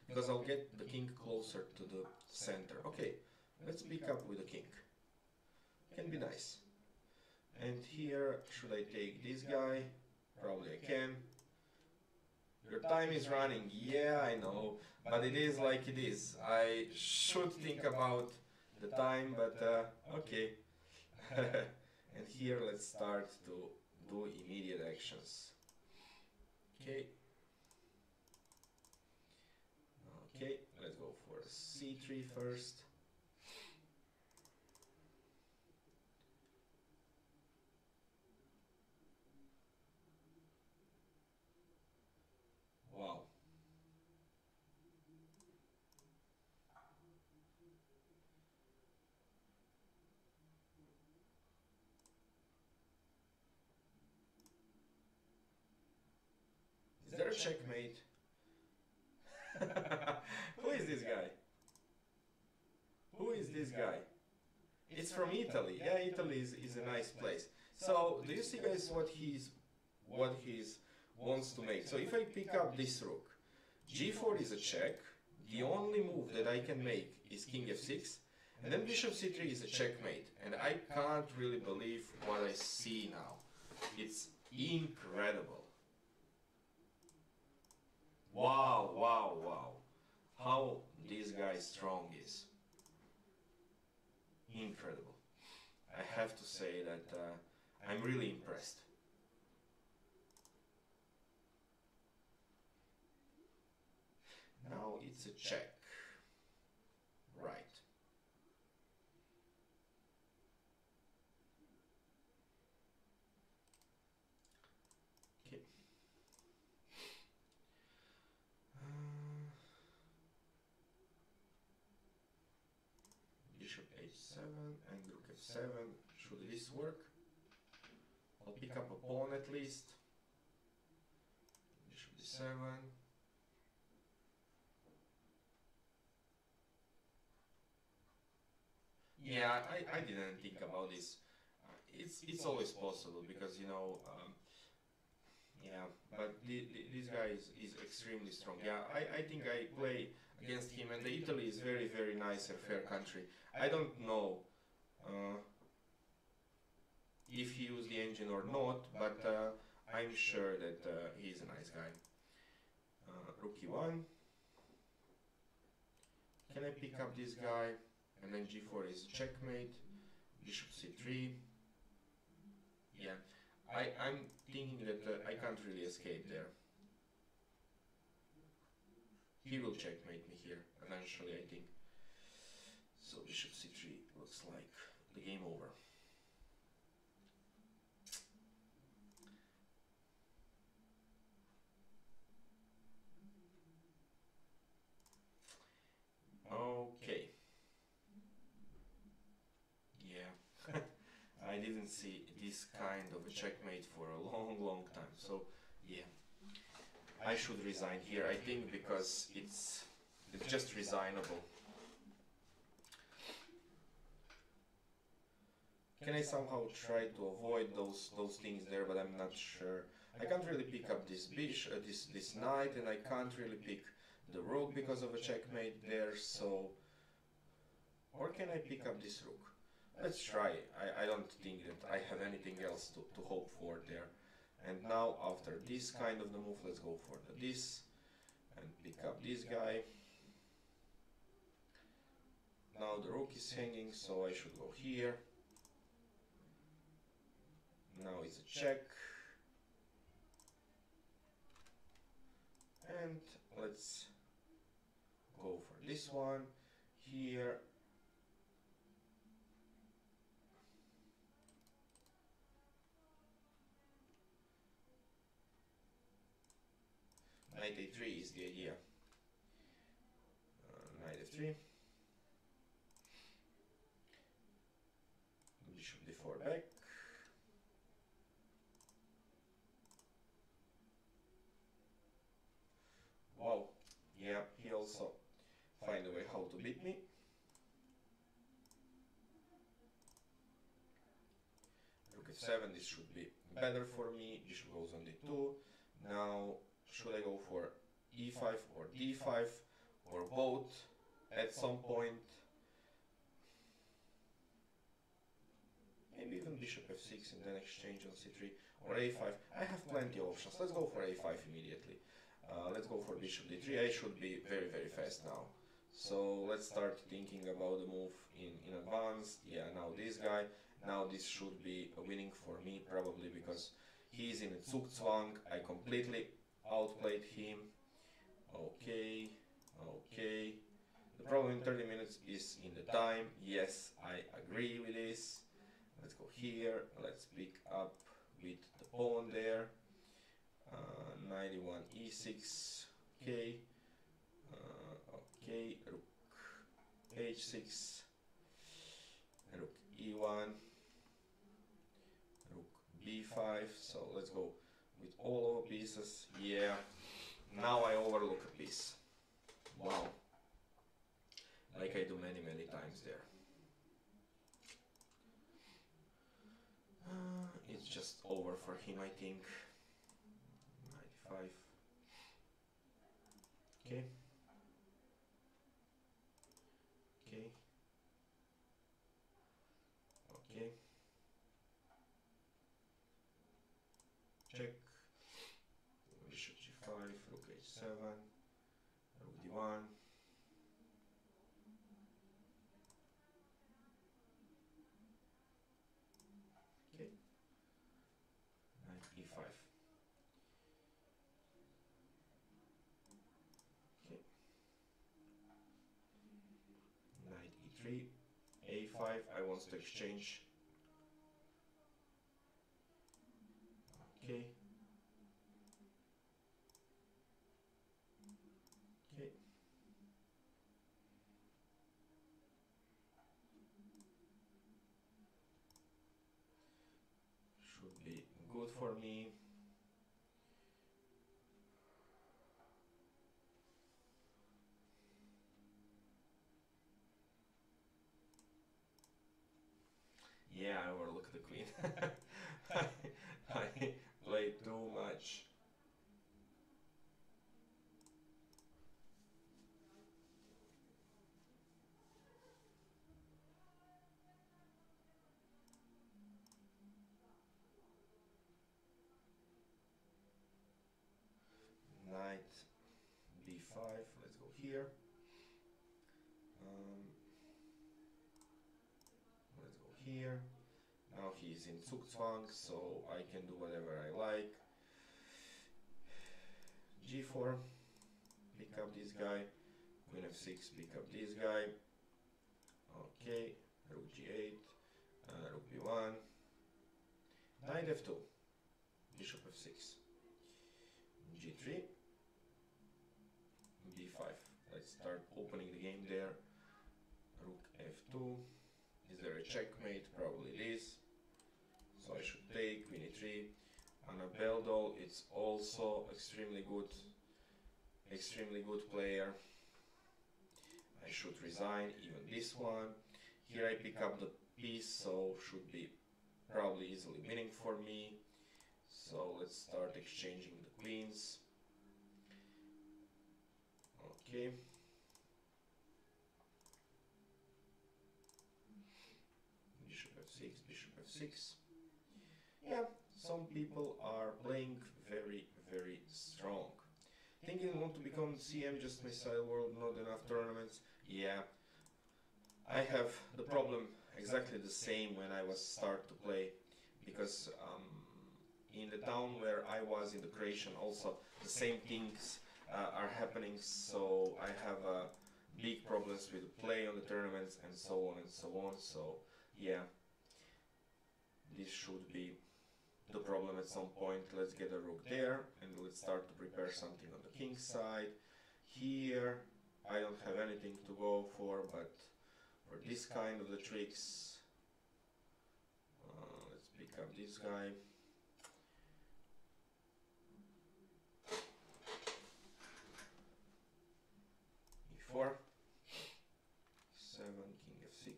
Because I'll get the king closer to the center. Okay, let's pick up with the king. Can be nice. And here, should I take this guy? Probably I can. Your time is running. Yeah, I know. But it is like it is. I should think about the time, but okay. And here, let's start to do immediate actions. Okay. Okay, let's go for c3 first. Wow. Is there a checkmate? Who is this guy? Who is this guy? It's from Italy. Yeah, Italy is a nice place. So, do you see, guys, what he's wants to make? So, if I pick up this rook, g4 is a check. The only move that I can make is king f6, and then bishop c3 is a checkmate. And I can't really believe what I see now. It's incredible. Wow, wow, wow. How this guy strong is. Incredible. I have to say that I'm really impressed. Now it's a check. Right. f7. Should this work? I'll pick up a pawn at least. Bishop d7. Yeah, I didn't think about this. It's always possible because, you know, yeah, but this guy is extremely strong. Yeah, I think I play against him, and Italy is very, very nice and fair country. I don't know if he used the engine or not, but I'm sure that he's a nice guy. Rook e1. Can I pick up this guy? And then g4 is checkmate. Bishop c3. Yeah, I'm thinking that I can't really escape there. He will checkmate me here eventually, I think. So bishop c3 looks like the game over. Okay. Yeah. I didn't see this kind of a checkmate for a long, long time. So, yeah. I should resign here, I think, because it's just resignable. Can I somehow try to avoid those things there, but I'm not sure. I can't really pick up this bishop, this knight, and I can't really pick the rook because of a checkmate there, so... Or can I pick up this rook? Let's try. I don't think that I have anything else to hope for there. And now, after this kind of the move, let's go for this and pick up this guy. Now the rook is hanging, so I should go here. Now it's a check. And let's go for this one here. Knight a3 is the idea. Knight f3. Bishop d4 back. Wow, yeah, he also find a way how to beat me. Rook f7, this should be better for me. Bishop goes on d2. Now, should I go for e5 or d5 or both at some point? Maybe even bishop f6 and then exchange on c3 or a5. I have plenty of options. Let's go for a5 immediately. Let's go for bishop d3. I should be very, very fast now. So let's start thinking about the move in advance. Yeah, now this guy. Now this should be a winning for me probably because he's in a zugzwang. I completely outplayed him. Okay, okay. The problem in 30 minutes is in the time. Yes, I agree with this. Let's go here. Let's pick up with the pawn there. 91 e6. Okay. Okay. Rook h6. Rook e1. Rook b5. So let's go with all of pieces. Yeah. Now I overlook a piece. Wow. Like I do many, many times there. It's just over for him, I think. 95. Okay. Okay. Okay. Check. Bishop g5, rook h7, rook d1. Okay. Knight e5. Okay. Knight e3, a5. I want to exchange. Okay. Okay. should be good for me. Yeah, I overlooked the queen. I played too much. Knight b5, let's go here. Let's go here. Now he's in Zugzwang, so I can do whatever I like. g4, pick up this guy. Queen f6, pick up this guy. Okay, rook g8, rook b1. Knight f2, bishop f6, g3, b5. Let's start opening the game there. Rook f2. Is there a checkmate? Probably it is. So I should take queen e3. Annabelle doll, it's also extremely good player. I should resign even this one. Here I pick up the piece, so should be probably easily winning for me. So let's start exchanging the queens. Okay. Bishop f6, bishop f6. Yeah, some people are playing very, very strong. Thinking I want to become CM, just missile world, not enough tournaments. Yeah, I have the problem exactly the same when I was start to play, because in the town where I was in the Croatian also the same things are happening, so I have big problems with play on the tournaments and so on and so on. So yeah, this should be the problem at some point. Let's get a rook there and let's start to prepare something on the king side. Here I don't have anything to go for, but for this kind of the tricks, let's pick up this guy. e4, 7, king f6.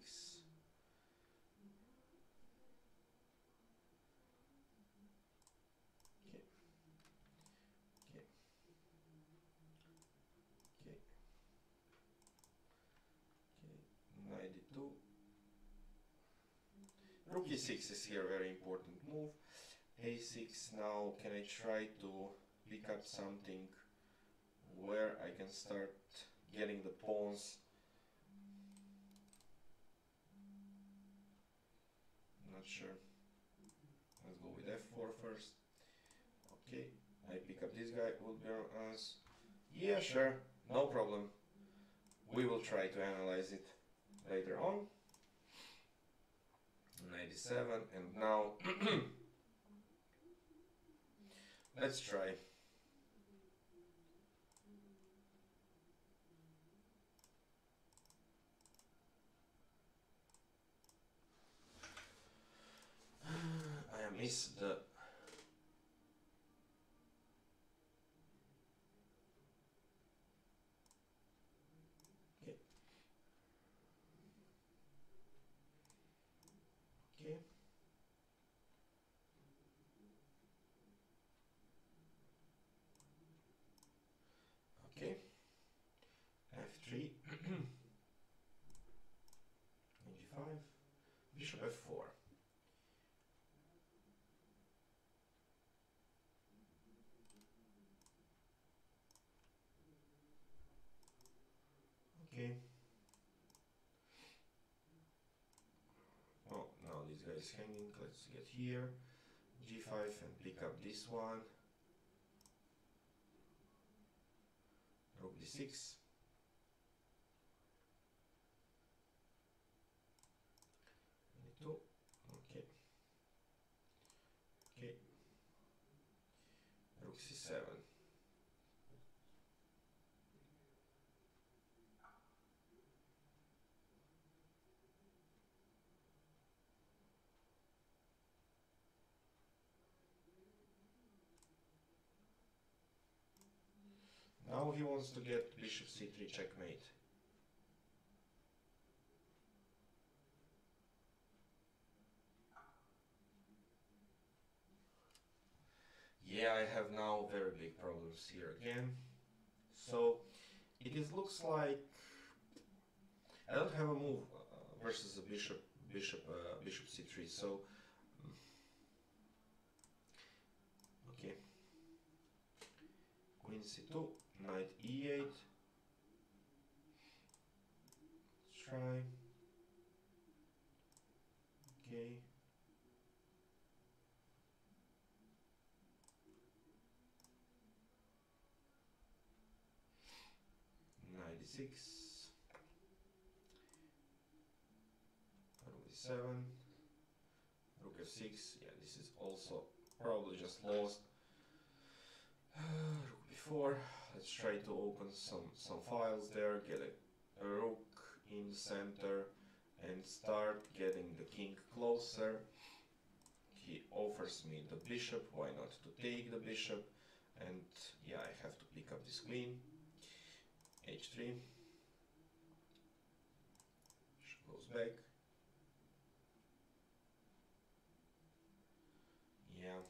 Knight d2. Rook e6 is here a very important move. a6. Now can I try to pick up something where I can start getting the pawns? Not sure. Let's go with f4 first. Okay, I pick up this guy. Will be on us. Yeah, sure, no problem. We will try to analyze it later on. 97, and now let's try. I missed the... Okay. Okay. Okay. f3. g5. Bishop f4. Okay. Oh, now this guy is hanging. Let's get here. g5 and pick up this one. Rook d6. d2. Okay. Okay. Rook c7. now he wants to get bishop c3 checkmate. Yeah, I have now very big problems here again. So it looks like I don't have a move versus a bishop c3. So okay, queen c2, knight e8. Let's try. Okay. Knight d6. Rook d7. Rook f6. Yeah, this is also probably just lost. Rook b4. Let's try to open some files there, get a rook in the center and start getting the king closer. He offers me the bishop, why not to take the bishop? And yeah, I have to pick up this queen. h3. Bishop goes back. Yeah.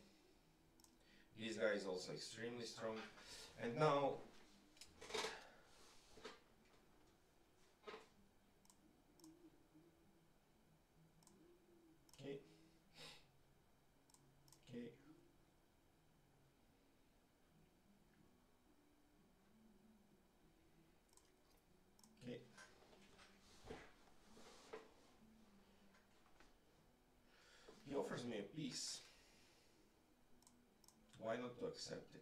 This guy is also extremely strong. And now okay. Okay. Okay. He offers me a piece. Why not to accept it?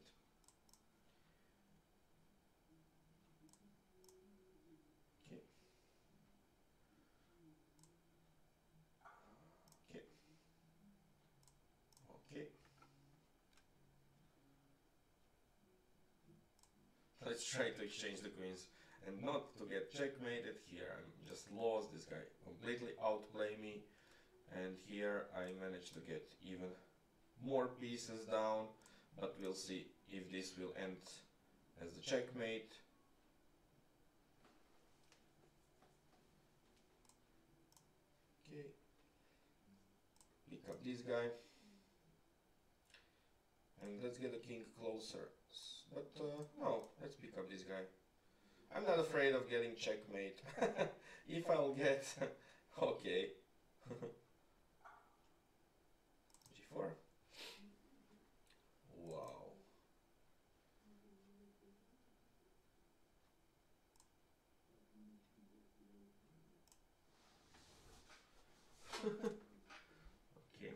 Okay. Okay. Okay. Let's try to exchange the queens and not to get checkmated here. I'm just lost. This guy completely outplay me, and here I managed to get even more pieces down, but we'll see if this will end as the checkmate. Okay, pick up this guy and let's get the king closer. But no, let's pick up this guy. I'm not afraid of getting checkmate. If I'll get okay. g4. Wow. Okay.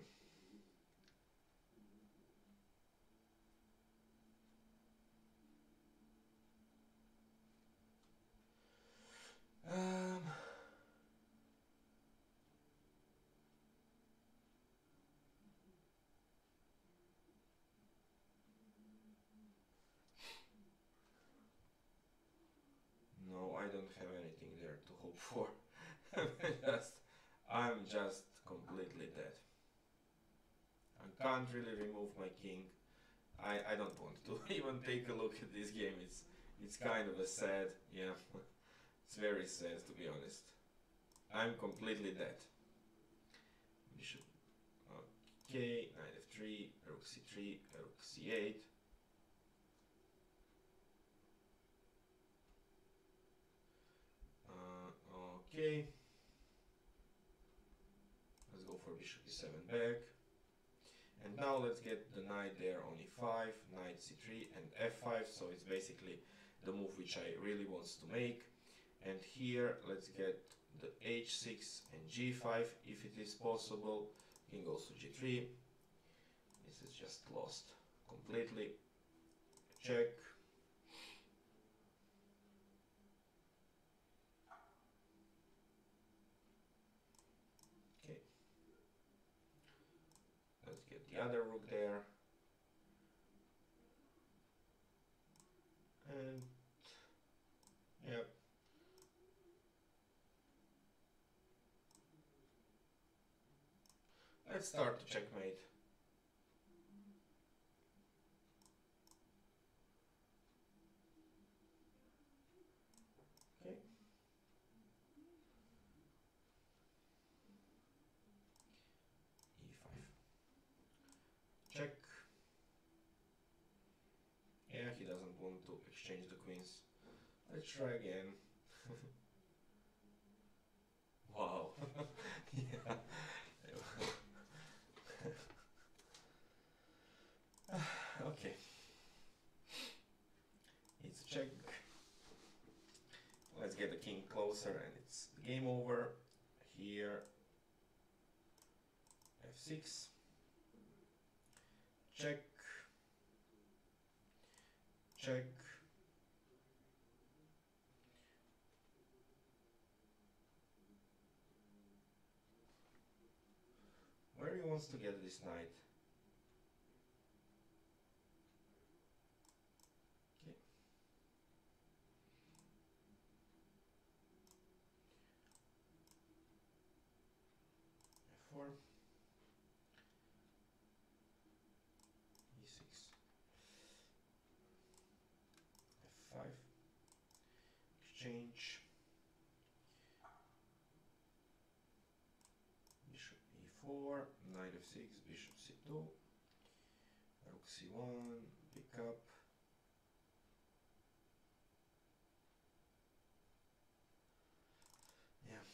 No, I don't have anything there to hope for. I'm just completely dead. I can't really remove my king. I don't want to even take a look at this game. It's kind of a sad, yeah. It's very sad, to be honest. I'm completely dead. Bishop. Okay, knight f3, rook c3, rook c8. Okay. Let's go for bishop e7 back. And now let's get the knight there on e5, knight c3 and f5, so it's basically the move which I really want to make. And here let's get the h6 and g5 if it is possible. King goes to g3. This is just lost completely. Check. Okay. Let's get the other rook there. And yep. Let's start to checkmate. he doesn't want to exchange the queens. Let's try again. Wow. Yeah. Okay. It's a check. Let's get the king closer and it's game over. Here f6. Check. Check. Where he wants to get this knight? Okay. F4. E6. F5. Exchange. Bishop E4. Knight F6. Bishop C2. Rook C1. Pick up. Yeah.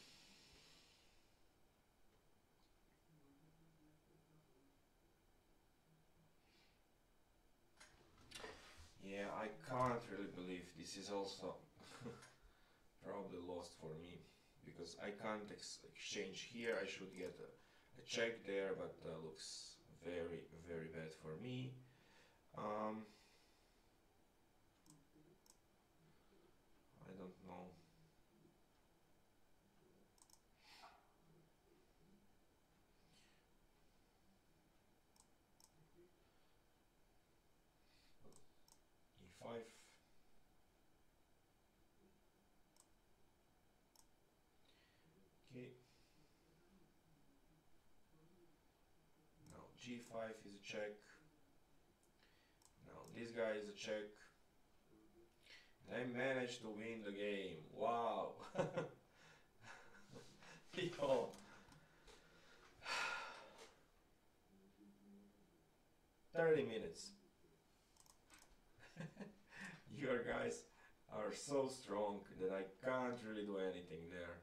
Yeah, I can't really believe this is also probably lost for me, because I can't exchange here. I should get a check there, but looks very, very bad for me. I don't know. E5. Okay. Now G5 is a check. Now this guy is a check. And I managed to win the game. Wow. Yo. "30 minutes. Your guys are so strong that I can't really do anything there."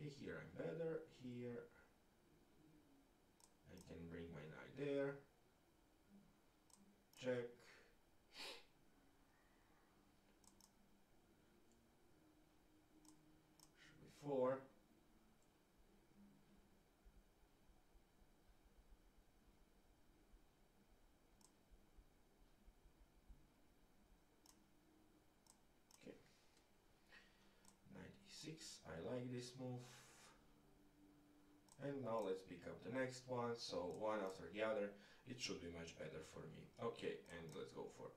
Okay, here I'm better. Here I can bring my knight there. Check. Should be 4. Okay. Knight e6. I like this move. And now let's pick up the next one. So one after the other. It should be much better for me. Okay, and let's go for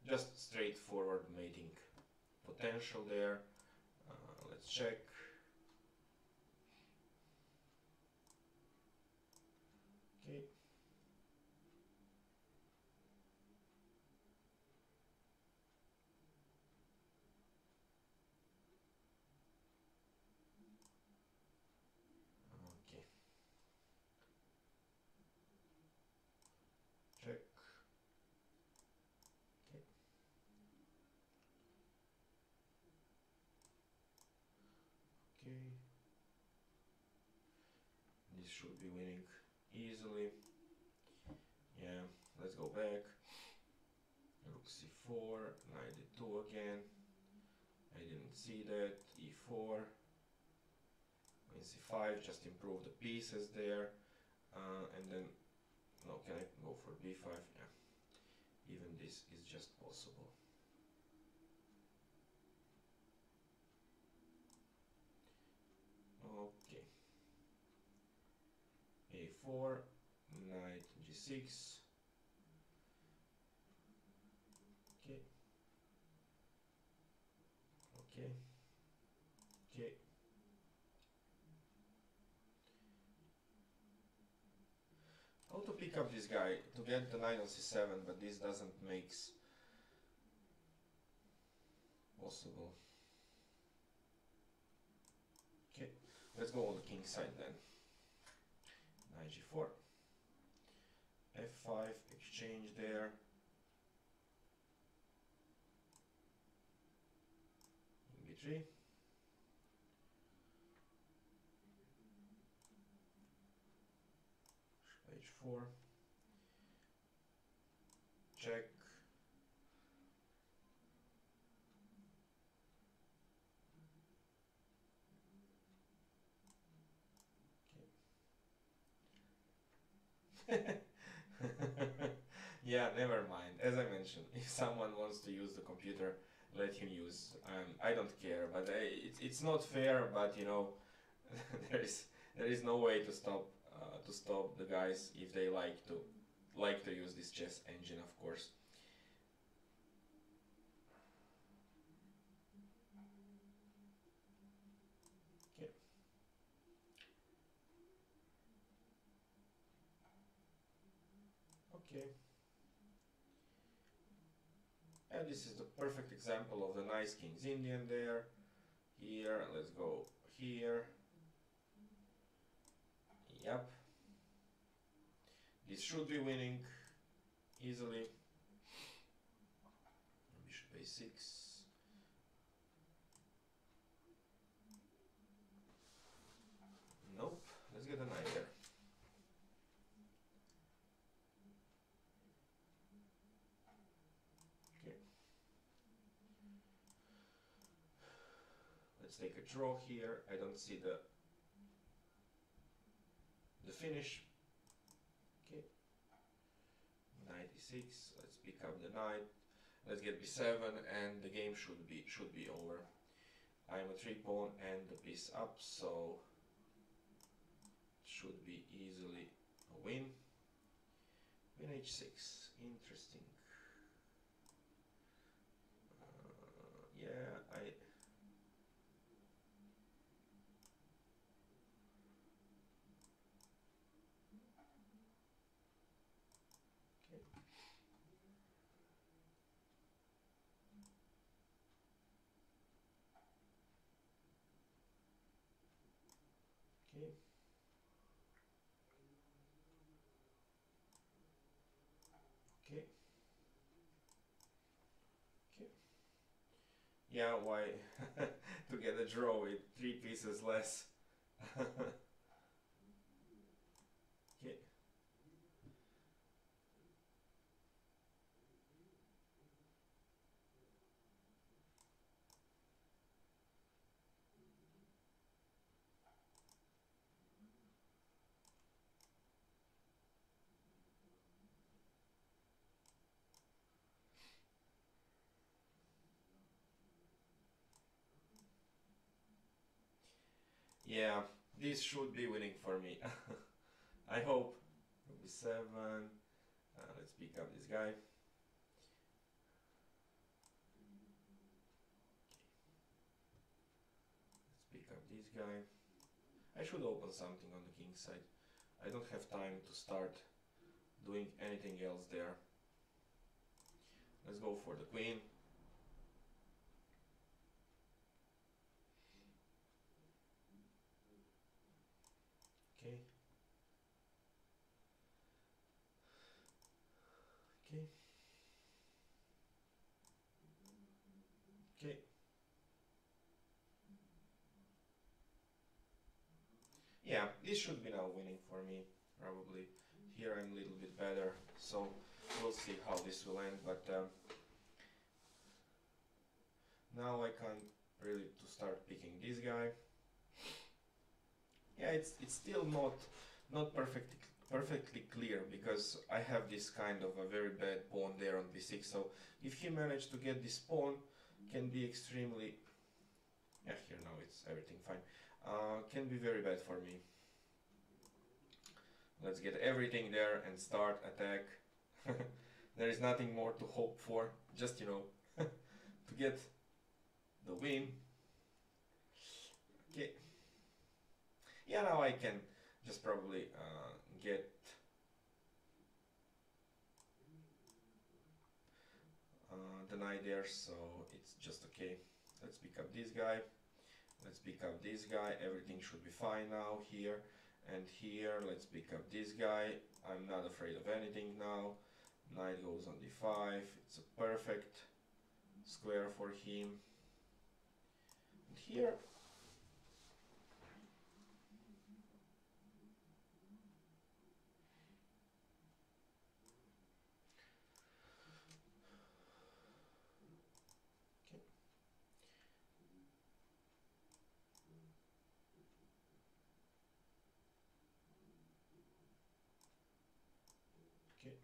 just straightforward mating potential there. Let's check. Okay. Okay. Check. Okay. Okay. This should be winning easily. Yeah, let's go back. Rook c4, knight d2 again. I didn't see that. e4. Queen c5, just improve the pieces there. And then, no, can I go for b5? Yeah. Even this is just possible. Okay. a4, knight g6. Okay. Okay. Okay. How to pick up this guy to get the knight on c7, but this doesn't make possible. Okay, let's go on the king side then. Knight g4, f5, exchange there. King b3. H4, check, okay. Yeah, never mind. As I mentioned, if someone wants to use the computer, let him use. I don't care, but it's not fair. But you know, there is no way to stop the guys if they like to use this chess engine, of course. Okay. Okay. And this is the perfect example of the nice King's Indian there. Here, let's go here. Yep. This should be winning easily. Bishop a6. Nope. Let's get a knight there. Okay. Let's take a draw here. I don't see the finish. Okay. Knight e6. Let's pick up the knight. Let's get b7, and the game should be over. I'm a 3-pawn and the piece up, so it should be easily a win. Queen h6. Interesting. Yeah, okay. Okay. Okay. Yeah, why to get a draw with 3 pieces less? Okay. Yeah, this should be winning for me. I hope. b7. Let's pick up this guy. Let's pick up this guy. I should open something on the king side. I don't have time to start doing anything else there. Let's go for the queen. Okay. Okay. Okay. Yeah, this should be now winning for me, probably. Here I'm a little bit better, so we'll see how this will end, but now I can't really to start picking this guy. Yeah, it's still not perfectly clear, because I have this kind of a very bad pawn there on b6, so if he managed to get this pawn, can be extremely, yeah, here now it's everything fine, can be very bad for me. Let's get everything there and start attack. There is nothing more to hope for, just, you know, to get the win. Okay. Yeah, now I can just probably get the knight there, so it's just okay. Let's pick up this guy. Let's pick up this guy. Everything should be fine now here and here. Let's pick up this guy. I'm not afraid of anything now. Knight goes on d5. It's a perfect square for him. And here, okay.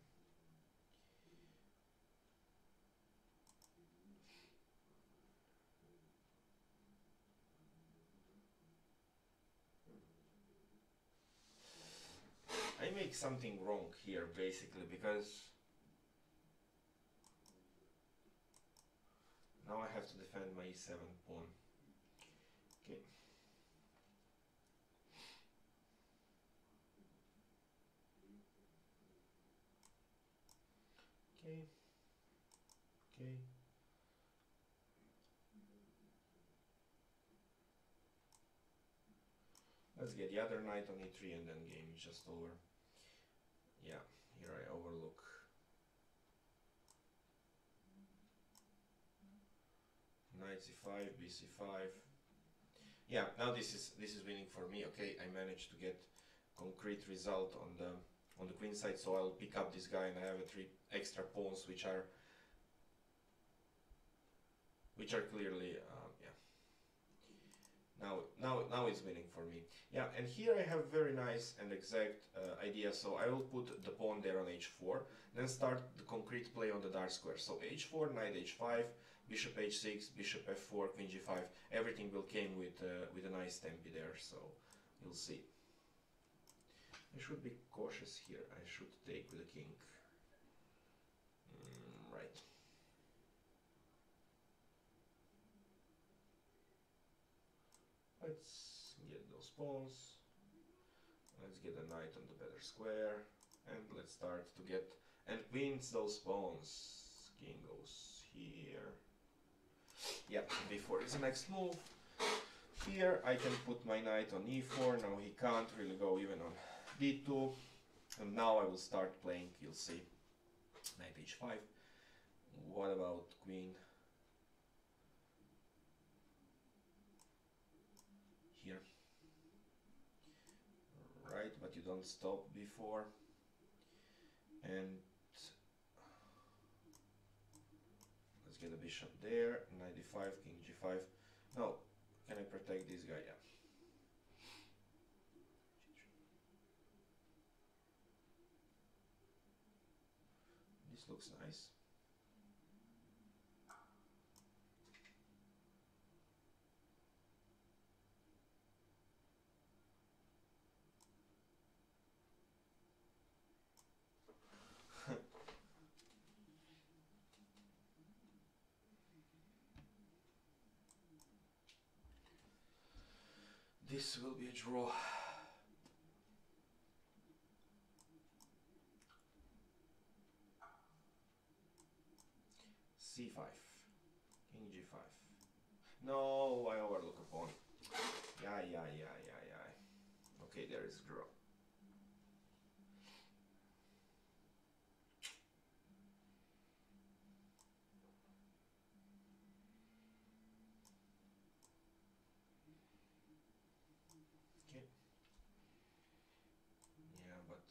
I make something wrong here basically, because now I have to defend my e7 pawn. Okay. Okay. Okay. Let's get the other knight on e3 and then game is just over. Yeah, here I overlook. Knight c5, bc5. Yeah, now this is winning for me. Okay, I managed to get concrete result on the queen side, so I'll pick up this guy and I have a 3 extra pawns which are clearly now it's winning for me. Yeah, and here I have very nice and exact idea, so I will put the pawn there on h4, then start the concrete play on the dark square. So h4, knight h5, bishop h6, bishop f4, queen g5, everything will came with a nice tempi there, so you'll see. I should be cautious here, I should take with the king. Right. Let's get those pawns, let's get a knight on the better square, and let's start to get and wins those pawns. King goes here. Yeah, b4 is the next move. Here I can put my knight on e4, now he can't really go even on d2, and now I will start playing, you'll see. Knight h5. What about queen? Here. Right, but you don't stop before. And let's get a bishop there, knight d5, king g5. No, can I protect this guy? Yeah. This looks nice. This will be a draw. c5, king g5. No, I overlook a pawn. Yeah. Okay, there is a draw. Okay. Yeah, but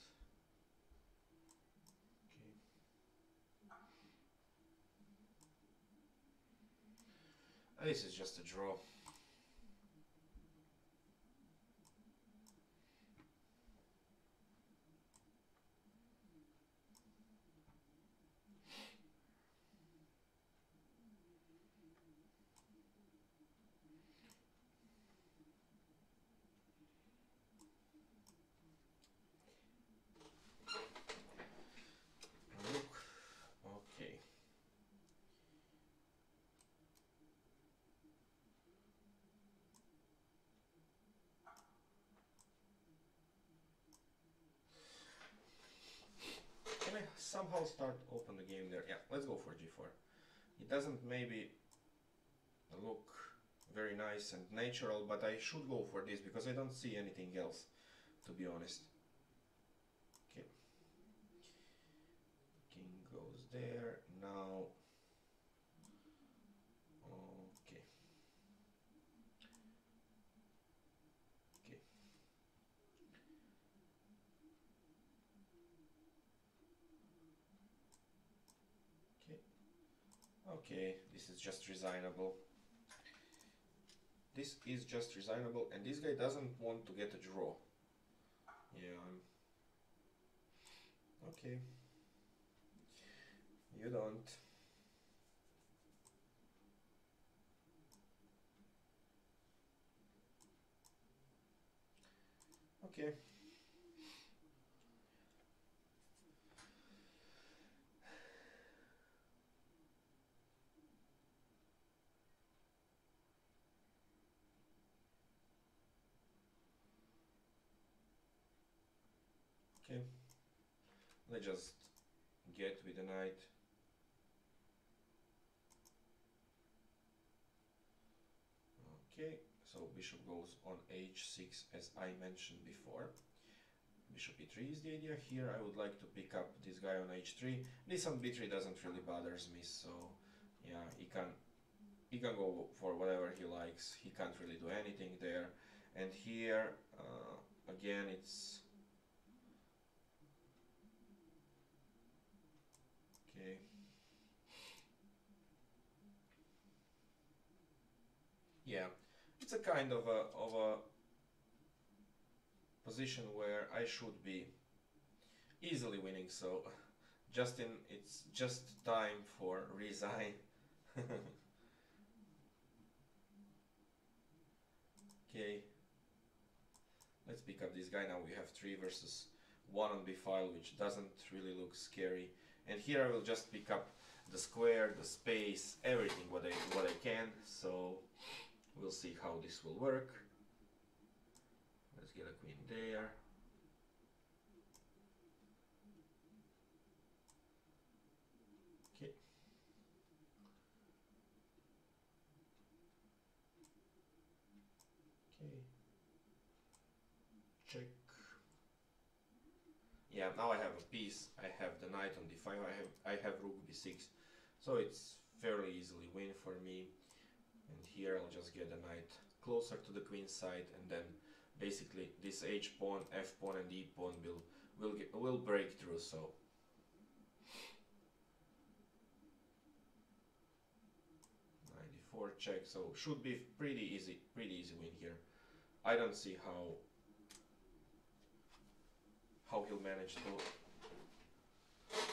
okay. This is just a draw. Look, okay. Can I somehow start open the game there? Yeah, let's go for g4. It doesn't maybe look very nice and natural, but I should go for this because I don't see anything else, to be honest. Okay, king goes there. Now, okay, okay, okay, okay. This is just resignable. This is just resignable, and this guy doesn't want to get a draw. Yeah, okay. You don't. Okay. Okay. Let's just get with the knight. Okay, so bishop goes on h6 as I mentioned before. Bishop e3 is the idea. Here I would like to pick up this guy on h3. This on b3 doesn't really bothers me, so yeah, he can go for whatever he likes. He can't really do anything there. And here again it's okay. Yeah, it's a kind of a position where I should be easily winning, so it's just time for resign. Okay, let's pick up this guy. Now we have 3 versus 1 on b file, which doesn't really look scary. And here I will just pick up the square, the space, everything what I can. So we'll see how this will work. Let's get a queen there. Okay. Okay. Check. Yeah, now I have a piece. I have the knight on d5. I have rook b6, so it's fairly easily win for me. And here I'll just get the knight closer to the queen side, and then basically this h pawn, f pawn, and e pawn will break through. So knight d4 check. So should be pretty easy win here. I don't see how he'll manage to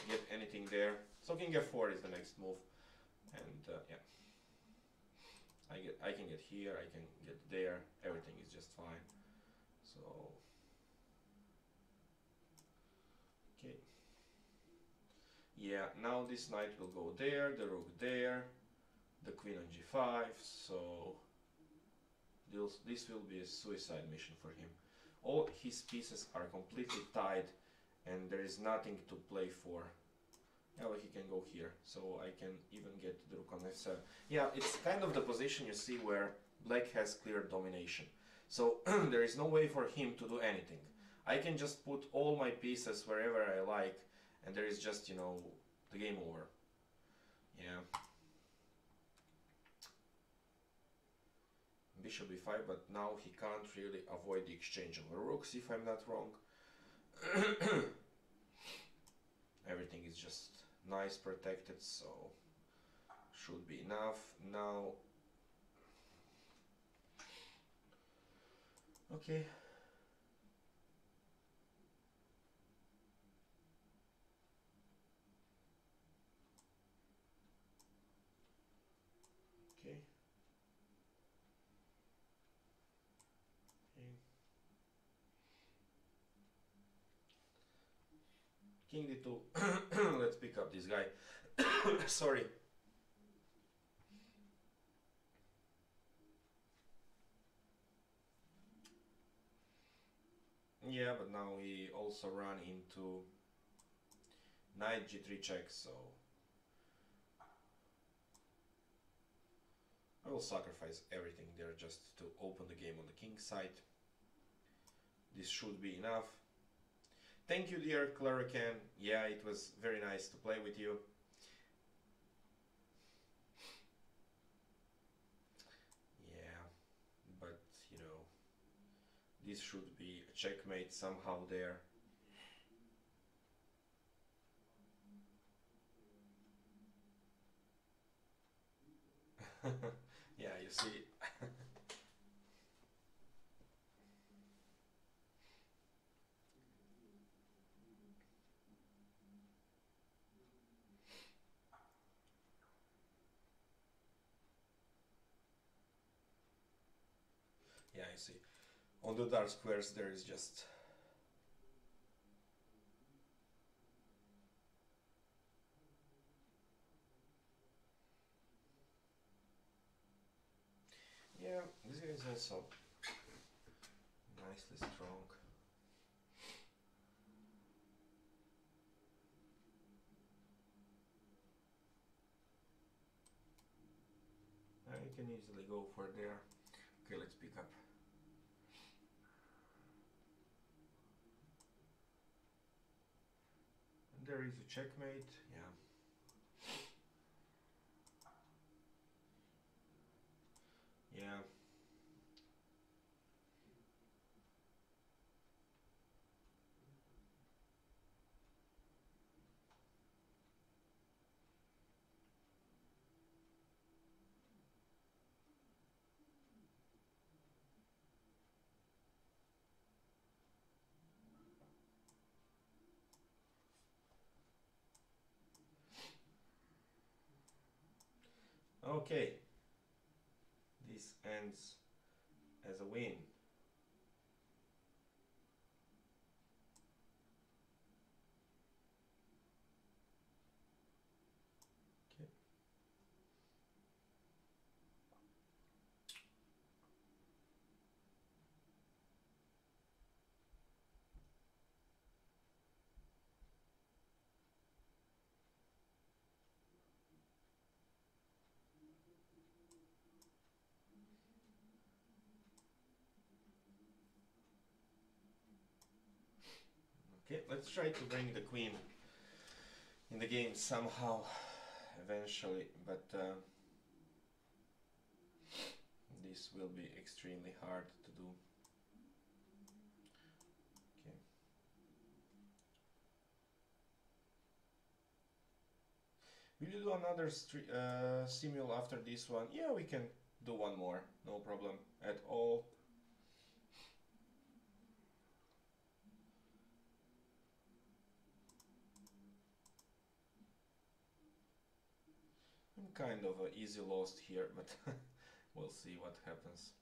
get anything there. So king f4 is the next move, and yeah, I can get here, I can get there, everything is just fine. So okay, yeah, now this knight will go there, the rook there, the queen on g5. So this will be a suicide mission for him. All his pieces are completely tied, and there is nothing to play for. Yeah, well, he can go here, so I can even get the rook on f7. Yeah, it's kind of the position you see where black has clear domination. So there is no way for him to do anything. I can just put all my pieces wherever I like, and there is just, you know, the game over. Yeah. Bishop b5, but now he can't really avoid the exchange of rooks, if I'm not wrong. Everything is just nice protected, so should be enough. Now, okay. Okay. King d2. Let's pick up this guy. Sorry. Yeah, but now he also ran into knight g3 check, so I will sacrifice everything there just to open the game on the king side. This should be enough. Thank you, dear Clarican. Yeah, it was very nice to play with you. Yeah, but you know, this should be a checkmate somehow there. Yeah, you see. Yeah, you see. On the dark squares there is just... Yeah, this guy is also nicely strong. You can easily go for there. Okay, let's pick up. And there is a checkmate, yeah. Yeah. Okay. This ends as a win. Okay. Okay, let's try to bring the queen in the game somehow, eventually, but this will be extremely hard to do. Okay. Will you do another simul after this one? Yeah, we can do one more, no problem at all. I'm kind of easy lost here, but we'll see what happens.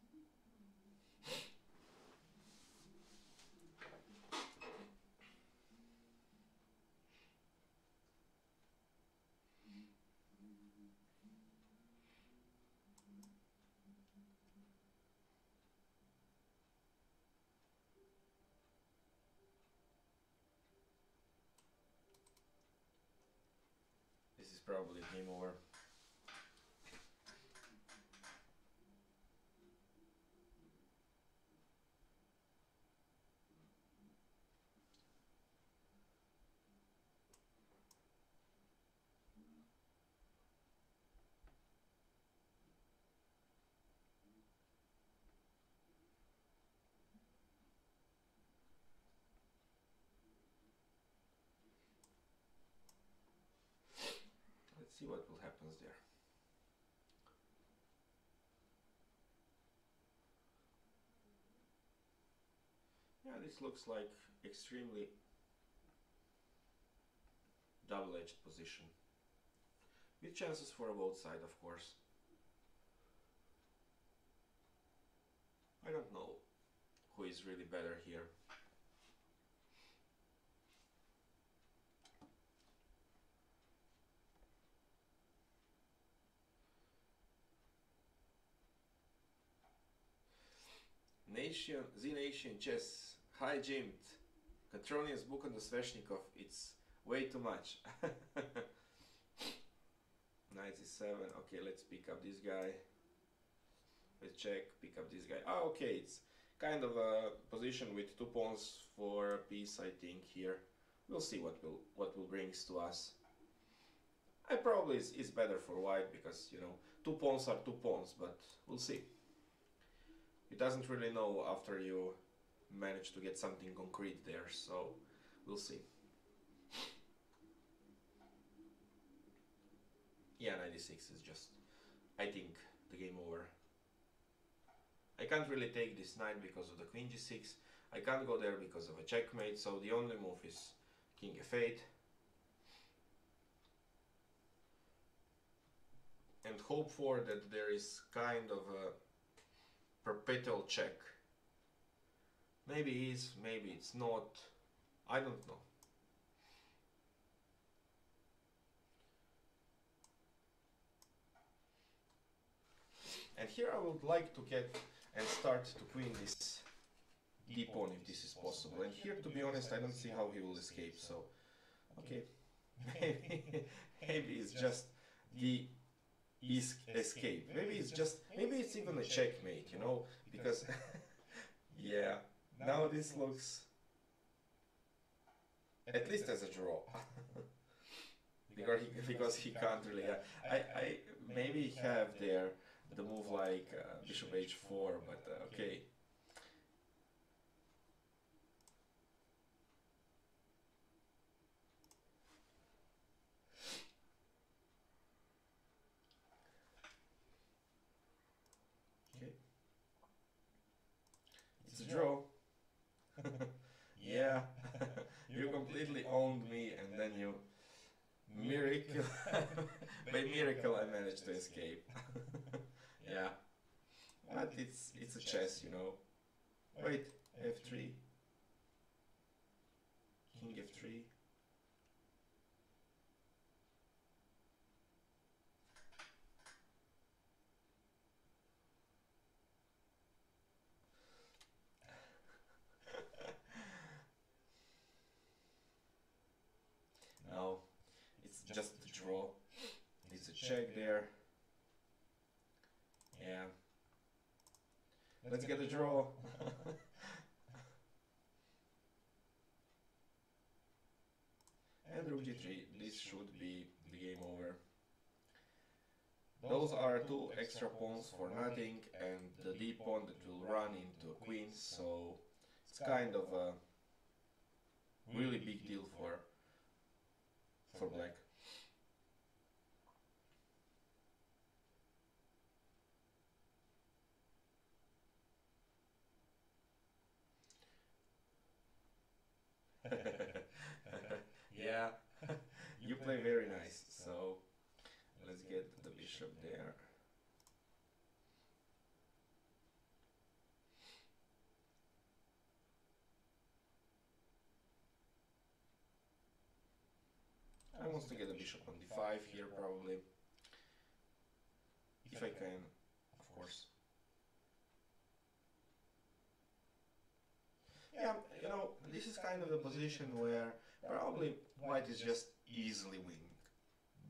This is probably game over. Let's see what will happen there. Yeah, this looks like extremely double-edged position. With chances for both sides, of course. I don't know who is really better here. The Nation Chess. Hi Jim. Katronius book on the Sveshnikov. It's way too much. Knight e7. Okay, let's pick up this guy. with check, pick up this guy. Ah, okay, it's kind of a position with 2 pawns for a piece, I think, here. We'll see what will brings to us. I probably is better for white because, you know, 2 pawns are 2 pawns, but we'll see. It doesn't really know after you manage to get something concrete there, so we'll see. Yeah, 96 is just, I think, the game over. I can't really take this knight because of the queen g6. I can't go there because of a checkmate, so the only move is king f8. And hope for that there is kind of a perpetual check. Maybe it is, maybe it's not. I don't know. And here I would like to get and start to queen this d pawn if this is possible. And here, to be honest, I don't see how he will escape. So, okay, maybe it's just the escape. Maybe it's even a checkmate, you know, because yeah, now this looks at least as a draw. because he can't really. I maybe have there the move like bishop h4, but okay. Okay. It's a draw. Yeah, you completely owned me, and then you miracle. By miracle, I managed to escape. Yeah, but it's a chess, you know. Wait, f3, king f3. No, it's just a draw. It's a check there. Yeah. Let's get a draw. And rook g3. This should be the game over. Those are 2 extra pawns for nothing, and the d pawn that will run into a queen, so it's kind of a really big deal for black. Yeah, you play very nice, so let's get the bishop there. I want to get a bishop on d5 here probably, if I can, of course. Yeah, you know, this is kind of the position where probably white is just easily winning.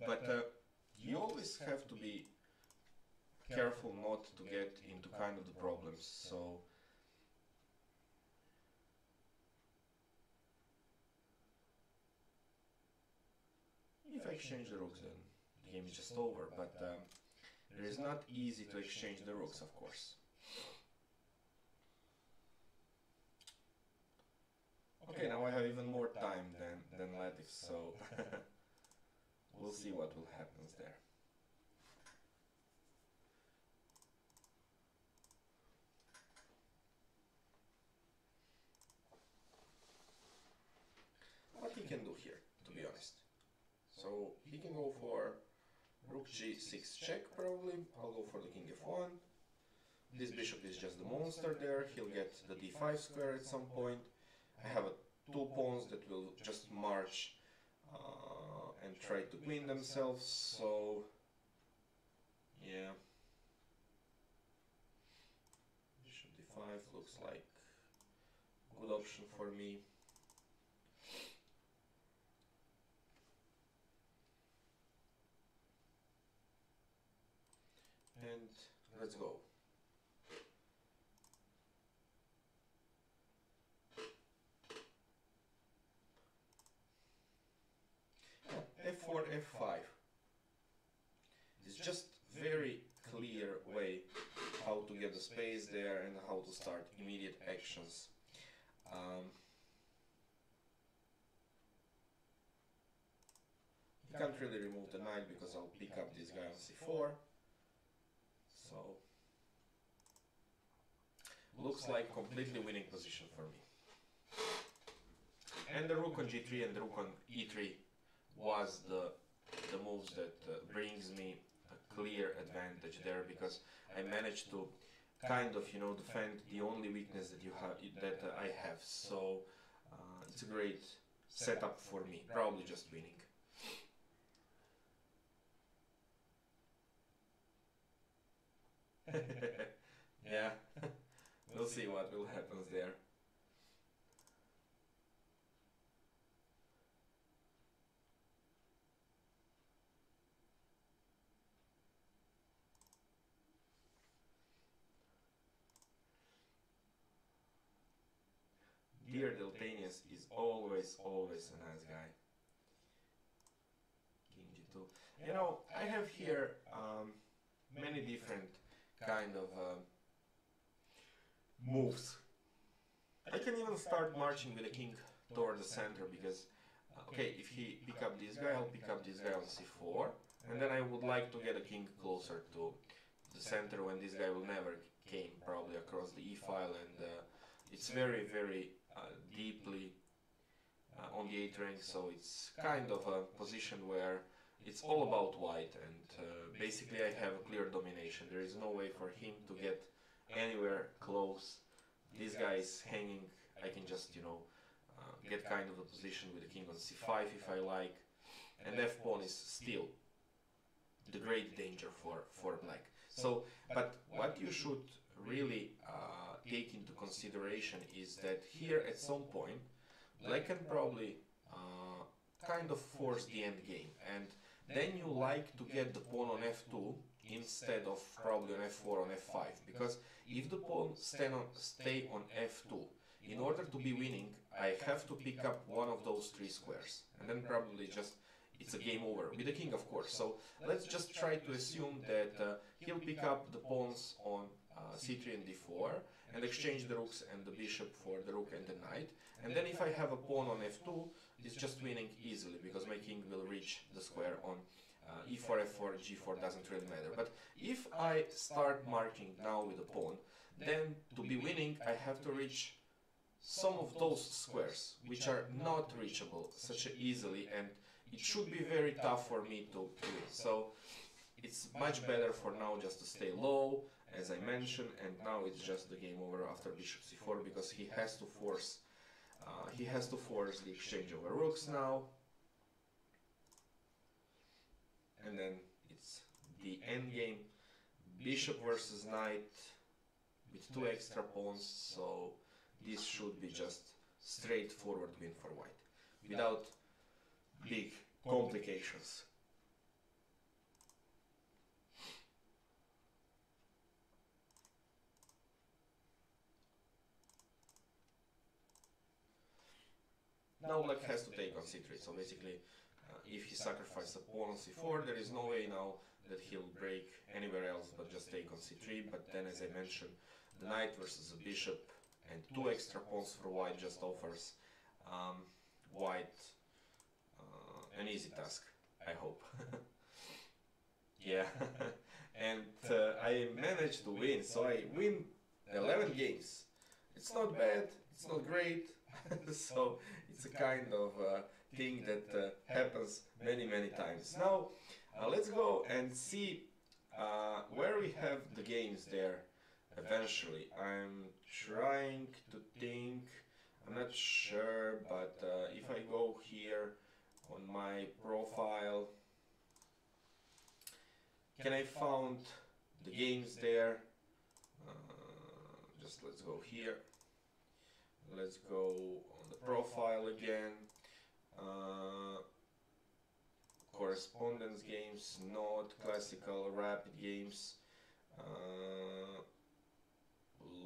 But you always have to be careful not to get into kind of the problems. So if I exchange the rooks, then the game is just over. But it is not easy to exchange the rooks, of course. Okay, now I have even more time than Latix, so we'll see what will happen there. What he can do here, to be honest. So he can go for rook g6 check probably. I'll go for the king f1. This bishop is just the monster there. He'll get the d5 square at some point. I have 2 pawns that will just march and try to queen themselves, so yeah. Bishop d5 looks like a good option for me. And let's go. f4, f5. It's just very clear way how to get the space there and how to start immediate actions. You can't really remove the knight because I'll pick up this guy on c4. So looks like completely winning position for me. And the rook on g3 and the rook on e3 was the moves that brings me a clear advantage there, because I managed to kind of, you know, defend the only weakness that I have. So it's a great setup for me, probably just winning. Yeah, we'll see what will happen there. Dear Deltanius is always a nice guy. King g2. You know, I have here many different kind of moves. I can even start marching with the king toward the center, because okay, if he pick up this guy, I'll pick up this guy on c4, and then I would like to get a king closer to the center when this guy will never came probably across the e file, and it's very deeply on the 8th rank, so it's kind of a position where it's all about white, and basically I have a clear domination. There is no way for him to get anywhere close. This guy is hanging. I can just, you know, get kind of a position with the king on c5 if I like, and f pawn is still the great danger for black. So, but what you should really take into consideration is that here at some point black can probably kind of force the end game, and then you like to get the pawn on f2 instead of probably on f4 on f5, because if the pawn stay on f2, in order to be winning I have to pick up one of those 3 squares, and then probably just it's a game over with the king, of course. So let's just try to assume that he'll pick up the pawns on c3 and d4 and exchange the rooks and the bishop for the rook and the knight, and then if I have a pawn on f2, it's just winning easily because my king will reach the square on e4, f4, g4, doesn't really matter. But if I start marking now with a pawn, then to be winning I have to reach some of those squares which are not reachable such easily, and it should be very tough for me to win. So it's much better for now just to stay low, as I mentioned, and now it's just the game over after bishop c4, because he has to force the exchange over rooks now, and then it's the end game, bishop versus knight with 2 extra pawns. So this should be just straightforward win for white without big complications. Now black has to take on c3, so basically if he sacrifices a pawn on c4, there is no way now that he'll break anywhere else but just take on c3. But then, as I mentioned, the knight versus a bishop and 2 extra pawns for white just offers white an easy task, I hope. Yeah, and I managed to win, so I win 11 games. It's not bad, it's not great, so it's a kind of thing that happens many times. Now let's go and see where we have the games there eventually. I'm trying to think, I'm not sure, but if I go here on my profile, can I found the games there? Just let's go here. Let's go on the profile again. Correspondence games, not classical, rapid games,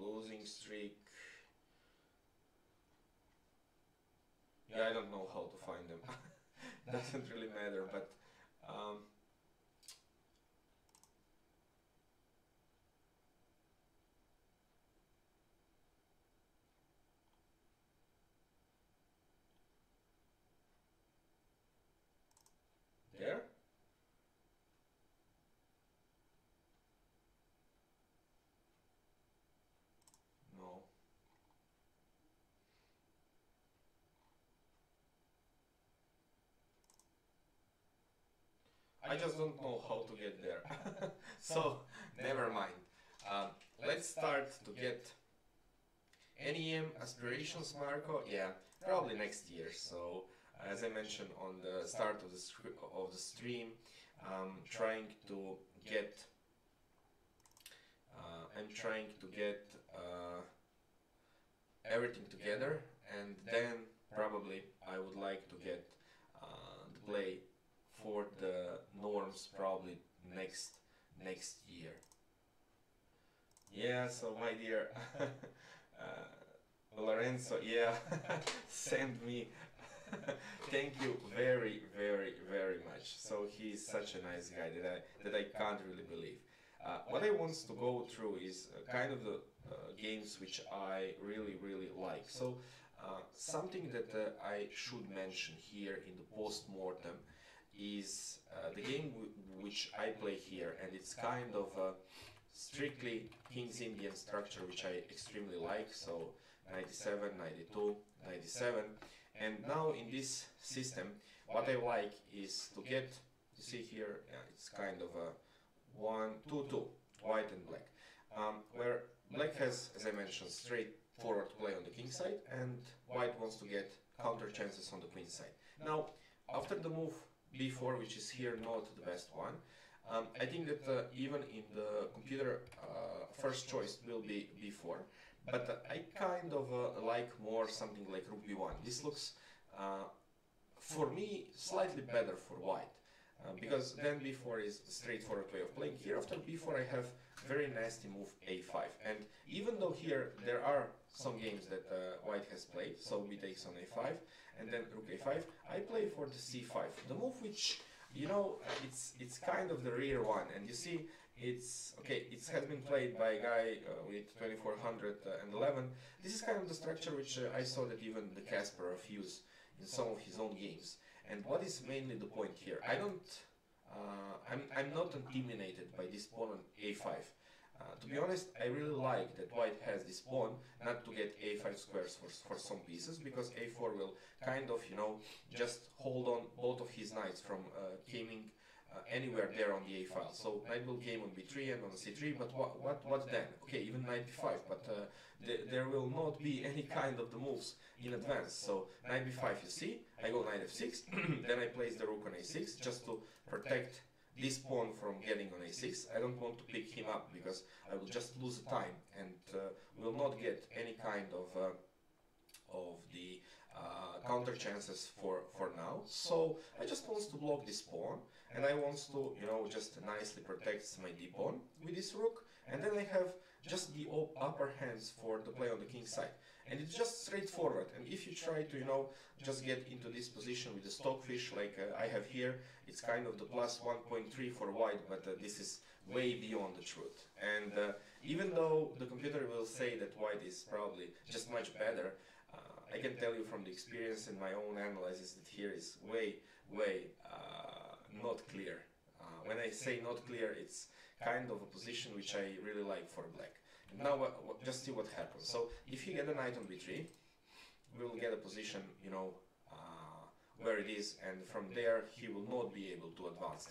losing streak. Yeah, I don't know how to find them. doesn't really matter, but there. No. I just don't know how to get there. So, never mind. Um, let's start to get NEM aspirations, Marco. Yeah, probably next year. So, as I mentioned on the start of the stream, trying to get I'm trying to get everything together, and then probably I would like to get the play for the norms probably next year. Yeah, so my dear Lorenzo, yeah, send me. Thank you very much. So he's such a nice guy that I can't really believe. What I want to go through is kind of the games which I really like. So something that I should mention here in the post-mortem is the game which I play here, and it's kind of strictly King's Indian structure, which I extremely like. So 97, 92, 97. And now in this system, what I like is to get, you see here, yeah, it's kind of a 1-2-2, white and black, where black has, as I mentioned, straightforward play on the king side, and white wants to get counter chances on the queen side. Now, after the move b4, which is here not the best one, I think that even in the computer, first choice will be b4, but I kind of like more something like rook b1. This looks, for me, slightly better for white. Because then b4 is a straightforward way of playing. Here after b4 I have very nasty move a5, and even though here there are some games that white has played, so b takes on a5 and then rook a5, I play for the c5, the move which, you know, it's kind of the rare one, and you see it's okay, it has been played by a guy with 2411. This is kind of the structure which I saw that even the Kasparov used in some of his own games. And what is mainly the point here? I'm not intimidated by this pawn on a5. To be honest, I really like that white has this pawn, not to get a5 squares for some pieces, because a4 will kind of, you know, just hold on both of his knights from gaming anywhere there on the a file. So knight will game on b3 and on c3, but what then? Okay, even knight b5, but there will not be any kind of the moves in advance. So knight b5, you see, I go knight f6, then I place the rook on a6 just to protect this pawn from getting on a6. I don't want to pick him up because I will just lose the time and will not get any kind of the counter chances for now. So I just want to block this pawn, and I want to, you know, just nicely protect my d pawn with this rook, and then I have just the upper hands for the play on the king side. And it's just straightforward, and if you try to, you know, just get into this position with the stockfish like I have here, it's kind of the plus 1.3 for white, but this is way beyond the truth. And even though the computer will say that white is probably just much better, I can tell you from the experience and my own analysis that here is way not clear. When I say not clear, it's kind of a position which I really like for black. And now just see what happens. So if you get a knight on b3, we'll get a position, you know, where it is, and from there he will not be able to advance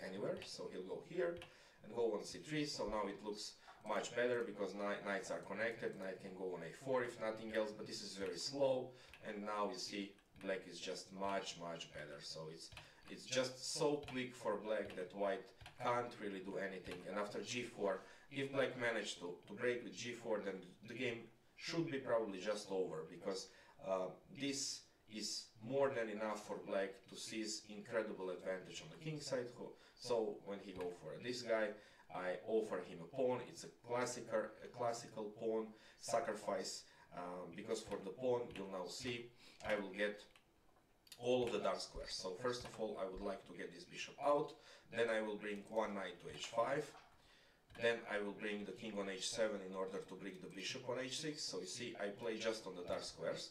anywhere. So he'll go here and go on c3. So now it looks much better because knights are connected. Knight can go on a4 if nothing else, but this is very slow. And now you see black is just much better. So it's just so quick for black that white can't really do anything. And after g4, if black managed to break with g4, then the game should be probably just over, because this is more than enough for black to seize incredible advantage on the king side. So when he go for this guy, I offer him a pawn. It's a classical pawn sacrifice, because for the pawn, you'll now see, I will get all of the dark squares. So first of all, I would like to get this bishop out, then I will bring one knight to h5, then I will bring the king on h7 in order to bring the bishop on h6. So you see, I play just on the dark squares,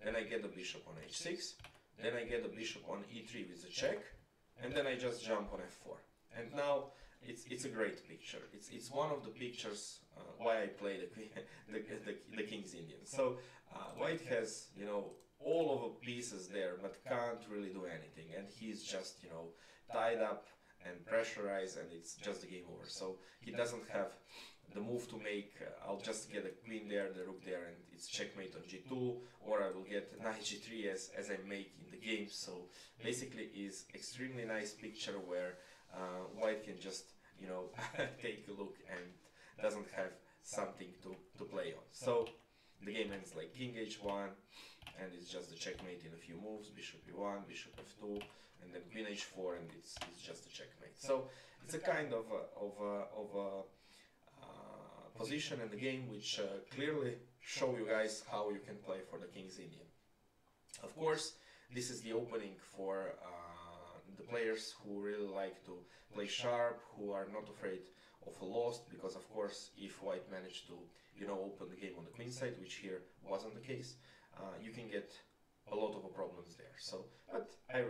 then I get the bishop on h6, then I get the bishop on e3 with a check, and then I just jump on f4. And now it's a great picture. It's one of the pictures why I play the King's Indian. So White has, you know, all of the pieces there, but can't really do anything, and he's just, you know, tied up and pressurized, and it's just the game over. So he doesn't have the move to make. I'll just get a queen there, the rook there, and it's checkmate on g2, or I will get knight g3 as I make in the game. So basically is extremely nice picture where White can just, you know, take a look and doesn't have something to play on. So the game ends like king h1, and it's just a checkmate in a few moves, bishop e1, bishop f2, and then queen h4, and it's just a checkmate. So it's a kind of a position in the game which clearly show you guys how you can play for the King's Indian. Of course, this is the opening for the players who really like to play sharp, who are not afraid of a loss, because of course if White managed to, you know, open the game on the queen side, which here wasn't the case, you can get a lot of problems there. So, but I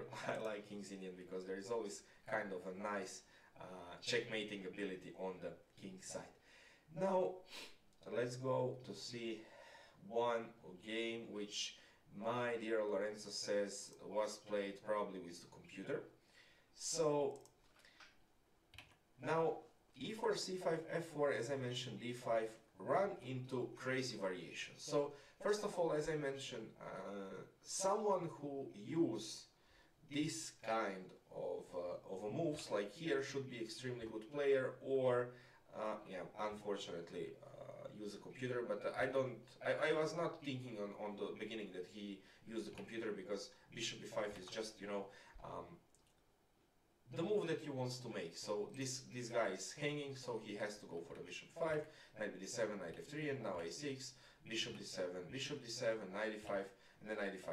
like King's Indian because there is always kind of a nice checkmating ability on the king side. Now let's go to see one game which my dear Lorenzo says was played probably with the computer. So now e4, c5, f4, as I mentioned, d5 run into crazy variations. So first of all, as I mentioned, someone who use this kind of a moves like here should be extremely good player, or yeah, unfortunately use a computer. But I was not thinking on the beginning that he used the computer, because bishop e5 is just, you know, the move that he wants to make. So this guy is hanging, so he has to go for the bishop 5, knight d7, knight f3, and now a6, bishop d7, knight e5, and then knight e5.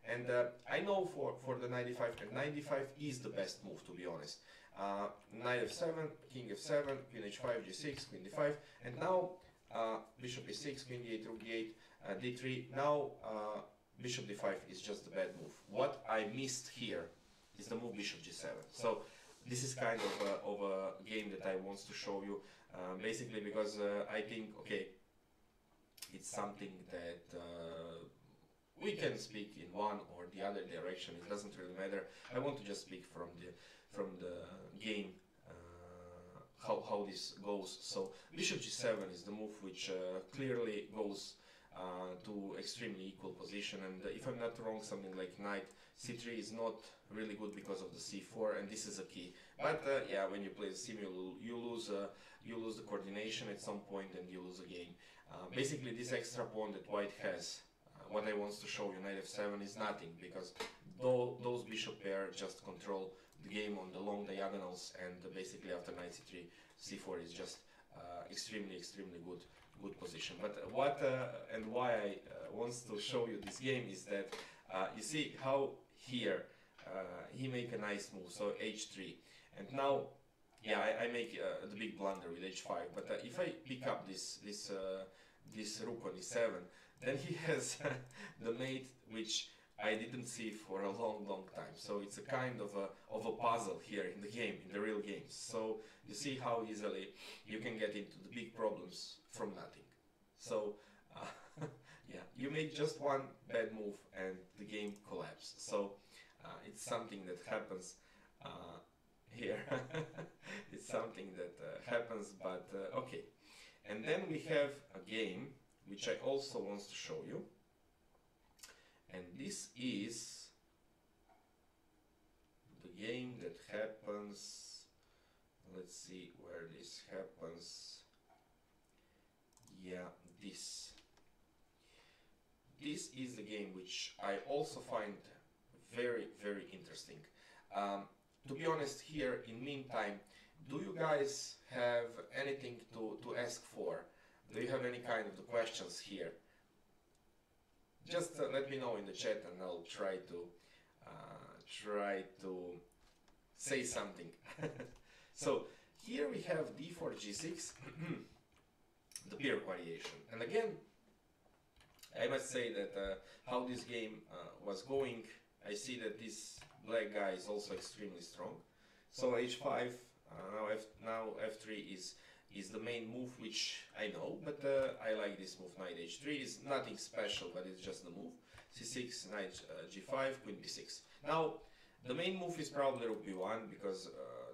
And I know for the knight e5 and knight d5 is the best move, to be honest. Knight f7, king f7, queen h5, g6, queen d5, and now bishop e6, queen d8, rook d8, d3. Now bishop d5 is just the bad move. What I missed here is the move bishop g7. So this is kind of a game that I want to show you, basically because I think, okay, it's something that we can speak in one or the other direction. It doesn't really matter. I want to just speak from the game, how this goes. So bishop g7 is the move which clearly goes to extremely equal position, and if I'm not wrong, something like knight c3 is not really good because of the c4, and this is a key. But yeah, when you play the sim, you lose the coordination at some point, and you lose a game. Basically, this extra pawn that White has, what I want to show you, knight f7, is nothing, because those bishop pair just control the game on the long diagonals, and basically after knight c3, c4 is just extremely good position. But what and why I want to show you this game is that you see how here he make a nice move, so h3, and now yeah, I make the big blunder with h5. But if I pick up this rook on e7, then he has the mate which I didn't see for a long time. So it's a kind of a puzzle here in the game, in the real games. So you see how easily you can get into the big problems from nothing. So yeah, you make just one bad move and the game collapses. So it's something that happens here. It's something that happens, but okay. And then we have a game which I also want to show you. And this is the game that happens, let's see where this happens. Yeah, this is the game which I also find very interesting. To be honest, here in meantime, do you guys have anything to ask for? Do you have any kind of the questions here? Just let me know in the chat, and I'll try try to say something. So here we have d4 g6, the peer variation. And again, I must say that how this game was going, I see that this black guy is also extremely strong. So h5, now f3 is the main move, which I know, but I like this move. Knight h3 is nothing special, but it's just the move. c6, knight g5, queen b6. Now, the main move is probably rook b1, because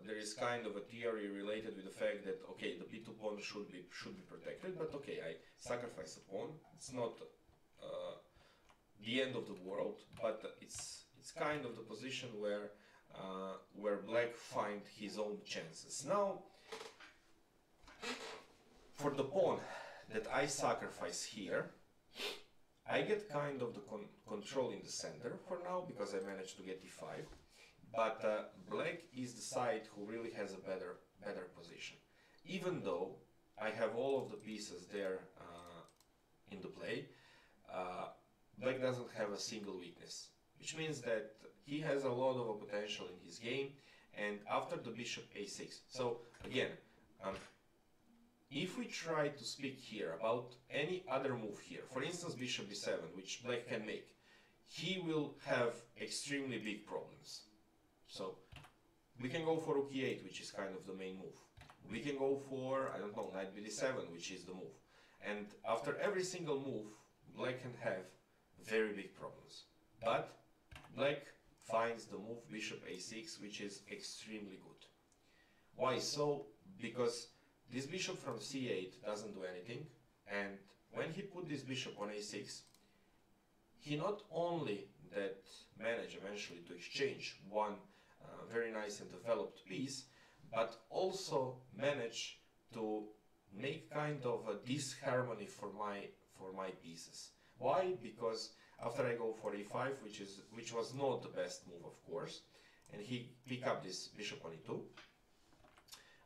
there is kind of a theory related with the fact that, okay, the b2 pawn should be protected, but okay, I sacrifice a pawn. It's not the end of the world, but it's kind of the position where black find his own chances. Now, for the pawn that I sacrifice here, I get kind of the control in the center for now, because I managed to get e5. But black is the side who really has a better position. Even though I have all of the pieces there in the play, black doesn't have a single weakness, which means that he has a lot of potential in his game. And after the bishop a6, so again, if we try to speak here about any other move here, for instance bishop b7, which black can make, he will have extremely big problems. So we can go for rook e8, which is kind of the main move. We can go for, I don't know, knight bd7, which is the move. And after every single move, black can have very big problems. But black finds the move bishop a6, which is extremely good. Why so? Because this bishop from c8 doesn't do anything, and when he put this bishop on a6, he not only that managed eventually to exchange one very nice and developed piece, but also managed to make kind of a disharmony for my pieces. Why? Because after I go for e5, which was not the best move, of course, and he pick up this bishop on e2,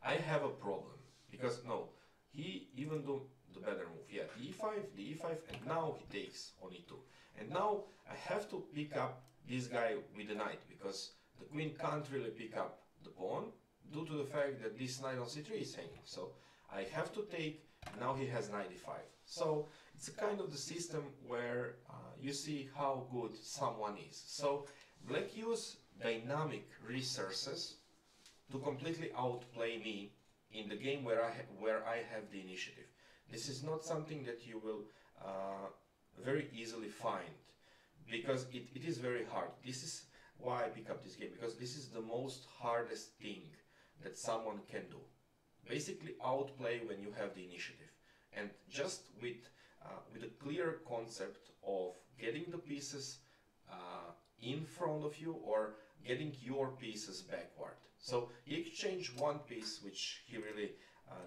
I have a problem. Because no, he even do the better move. Yeah, the e5, and now he takes on e2. And now I have to pick up this guy with the knight, because the queen can't really pick up the pawn due to the fact that this knight on c3 is hanging. So I have to take, now he has knight e5. So it's a kind of the system where you see how good someone is. So black use dynamic resources to completely outplay me in the game where I have the initiative. This is not something that you will very easily find, because it is very hard. This is why I pick up this game, because this is the most hardest thing that someone can do. Basically outplay when you have the initiative. And just with a clear concept of getting the pieces in front of you, or getting your pieces backward. So he exchanged one piece which he really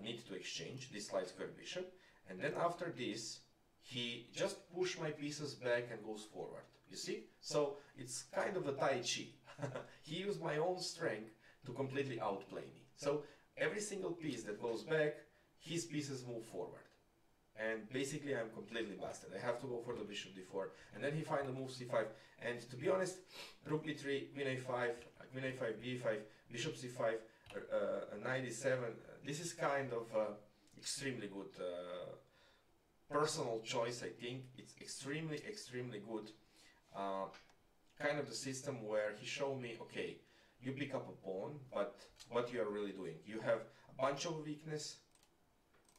needs to exchange, this light square bishop, and then after this he just pushed my pieces back and goes forward. You see? So it's kind of a Tai Chi. He used my own strength to completely outplay me. So every single piece that goes back, his pieces move forward. And basically I'm completely busted. I have to go for the bishop d4, and then he finds the move c5. And to be honest, rook b3, queen a5, queen a5, b5, bishop c5, knight e7. This is kind of extremely good personal choice. I think it's extremely good. Kind of the system where he showed me, okay, you pick up a pawn, but what you are really doing? You have a bunch of weakness.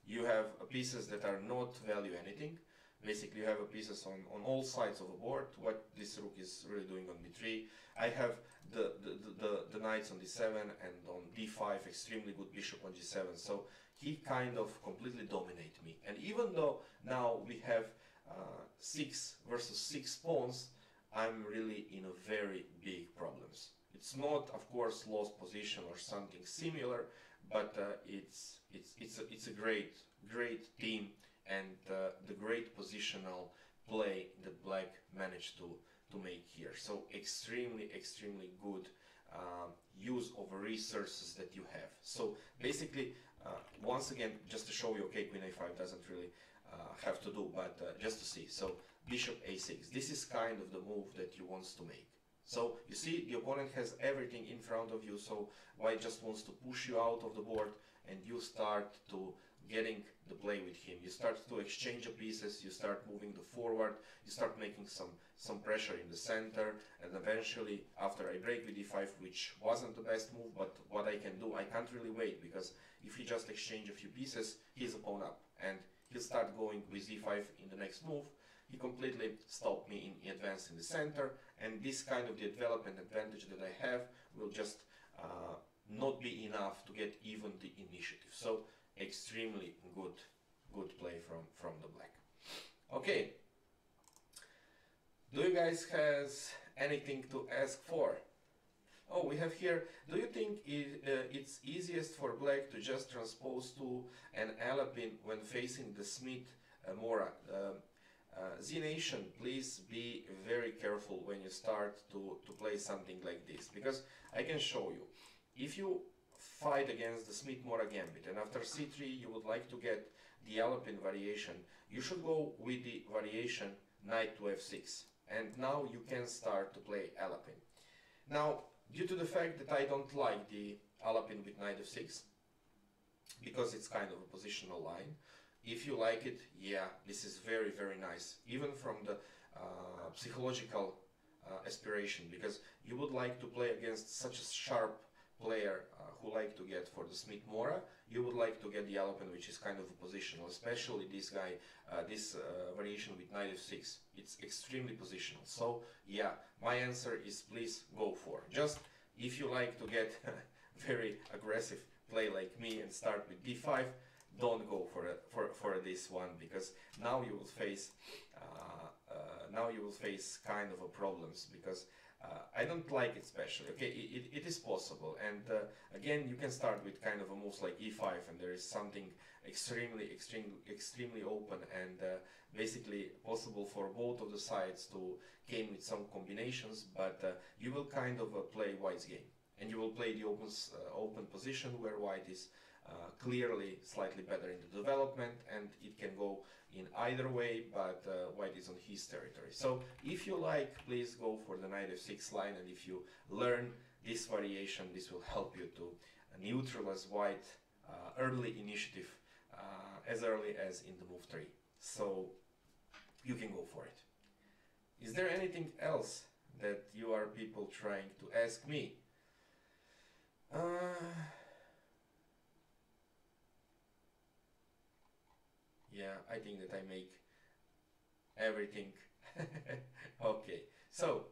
You have pieces that are not value anything. Basically, you have pieces on all sides of the board. What this rook is really doing on b3. I have the knights on d7 and on d5, extremely good bishop on g7. So he kind of completely dominates me. And even though now we have 6 versus 6 pawns, I'm really in a very big problems. It's not, of course, lost position or something similar, but it's a great team, and the great positional play that black managed to make here. So extremely good use of resources that you have. So basically, once again, just to show you, okay, queen a5 doesn't really have to do, but just to see. So bishop a6, this is kind of the move that you want to make. So you see, the opponent has everything in front of you, so white just wants to push you out of the board, and you start to getting the play with him. You start to exchange the pieces, you start moving the forward, you start making some pressure in the center, and eventually, after I break with e5, which wasn't the best move, but what I can do, I can't really wait, because if he just exchange a few pieces, he's a pawn up, and he'll start going with e5 in the next move. He completely stopped me in advance in the center, and this kind of the development advantage that I have will just not be enough to get even the initiative. So extremely good play from the black. Okay, do you guys has anything to ask for? Oh, we have here, do you think it's easiest for black to just transpose to an Alapin when facing the Smith Mora? Z-Nation, please be very careful when you start to play something like this, because I can show you. If you fight against the Smith-Mora gambit and after c3 you would like to get the Alapin variation, you should go with the variation knight to f6, and now you can start to play Alapin. Now, due to the fact that I don't like the Alapin with knight f6, because it's kind of a positional line, if you like it, yeah, this is very nice, even from the psychological aspiration, because you would like to play against such a sharp player who like to get for the Smith-Mora, you would like to get the Alapin, which is kind of a positional, especially this guy, this variation with knight f6. It's extremely positional. So yeah, my answer is please go for. Just if you like to get very aggressive play like me and start with d5, don't go for this one, because now you will face kind of a problems, because I don't like it especially. Okay, it is possible, and again, you can start with kind of a moves like e5, and there is something extremely open and basically possible for both of the sides to game with some combinations, but you will kind of play white's game, and you will play the open position where white is clearly slightly better in the development, and it can go in either way, but white is on his territory. So if you like, please go for the knight f6 line, and if you learn this variation, this will help you to neutralize white early initiative as early as in the move 3. So you can go for it. Is there anything else that you are people trying to ask me? Yeah, I think that I make everything. Okay, so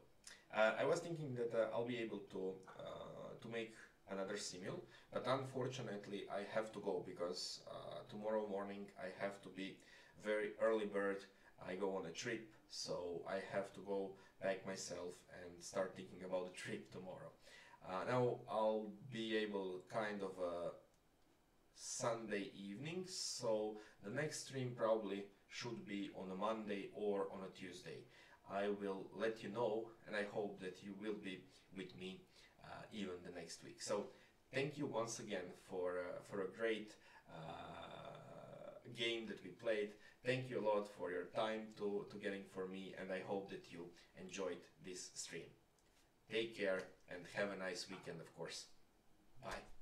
I was thinking that I'll be able to make another simul, but unfortunately I have to go, because tomorrow morning I have to be very early bird. I go on a trip, so I have to go pack myself and start thinking about the trip tomorrow. Now I'll be able kind of Sunday evening, so the next stream probably should be on a Monday or on a Tuesday. I will let you know, and I hope that you will be with me even the next week. So thank you once again for a great game that we played. Thank you a lot for your time to getting for me, and I hope that you enjoyed this stream. Take care and have a nice weekend, of course. Bye.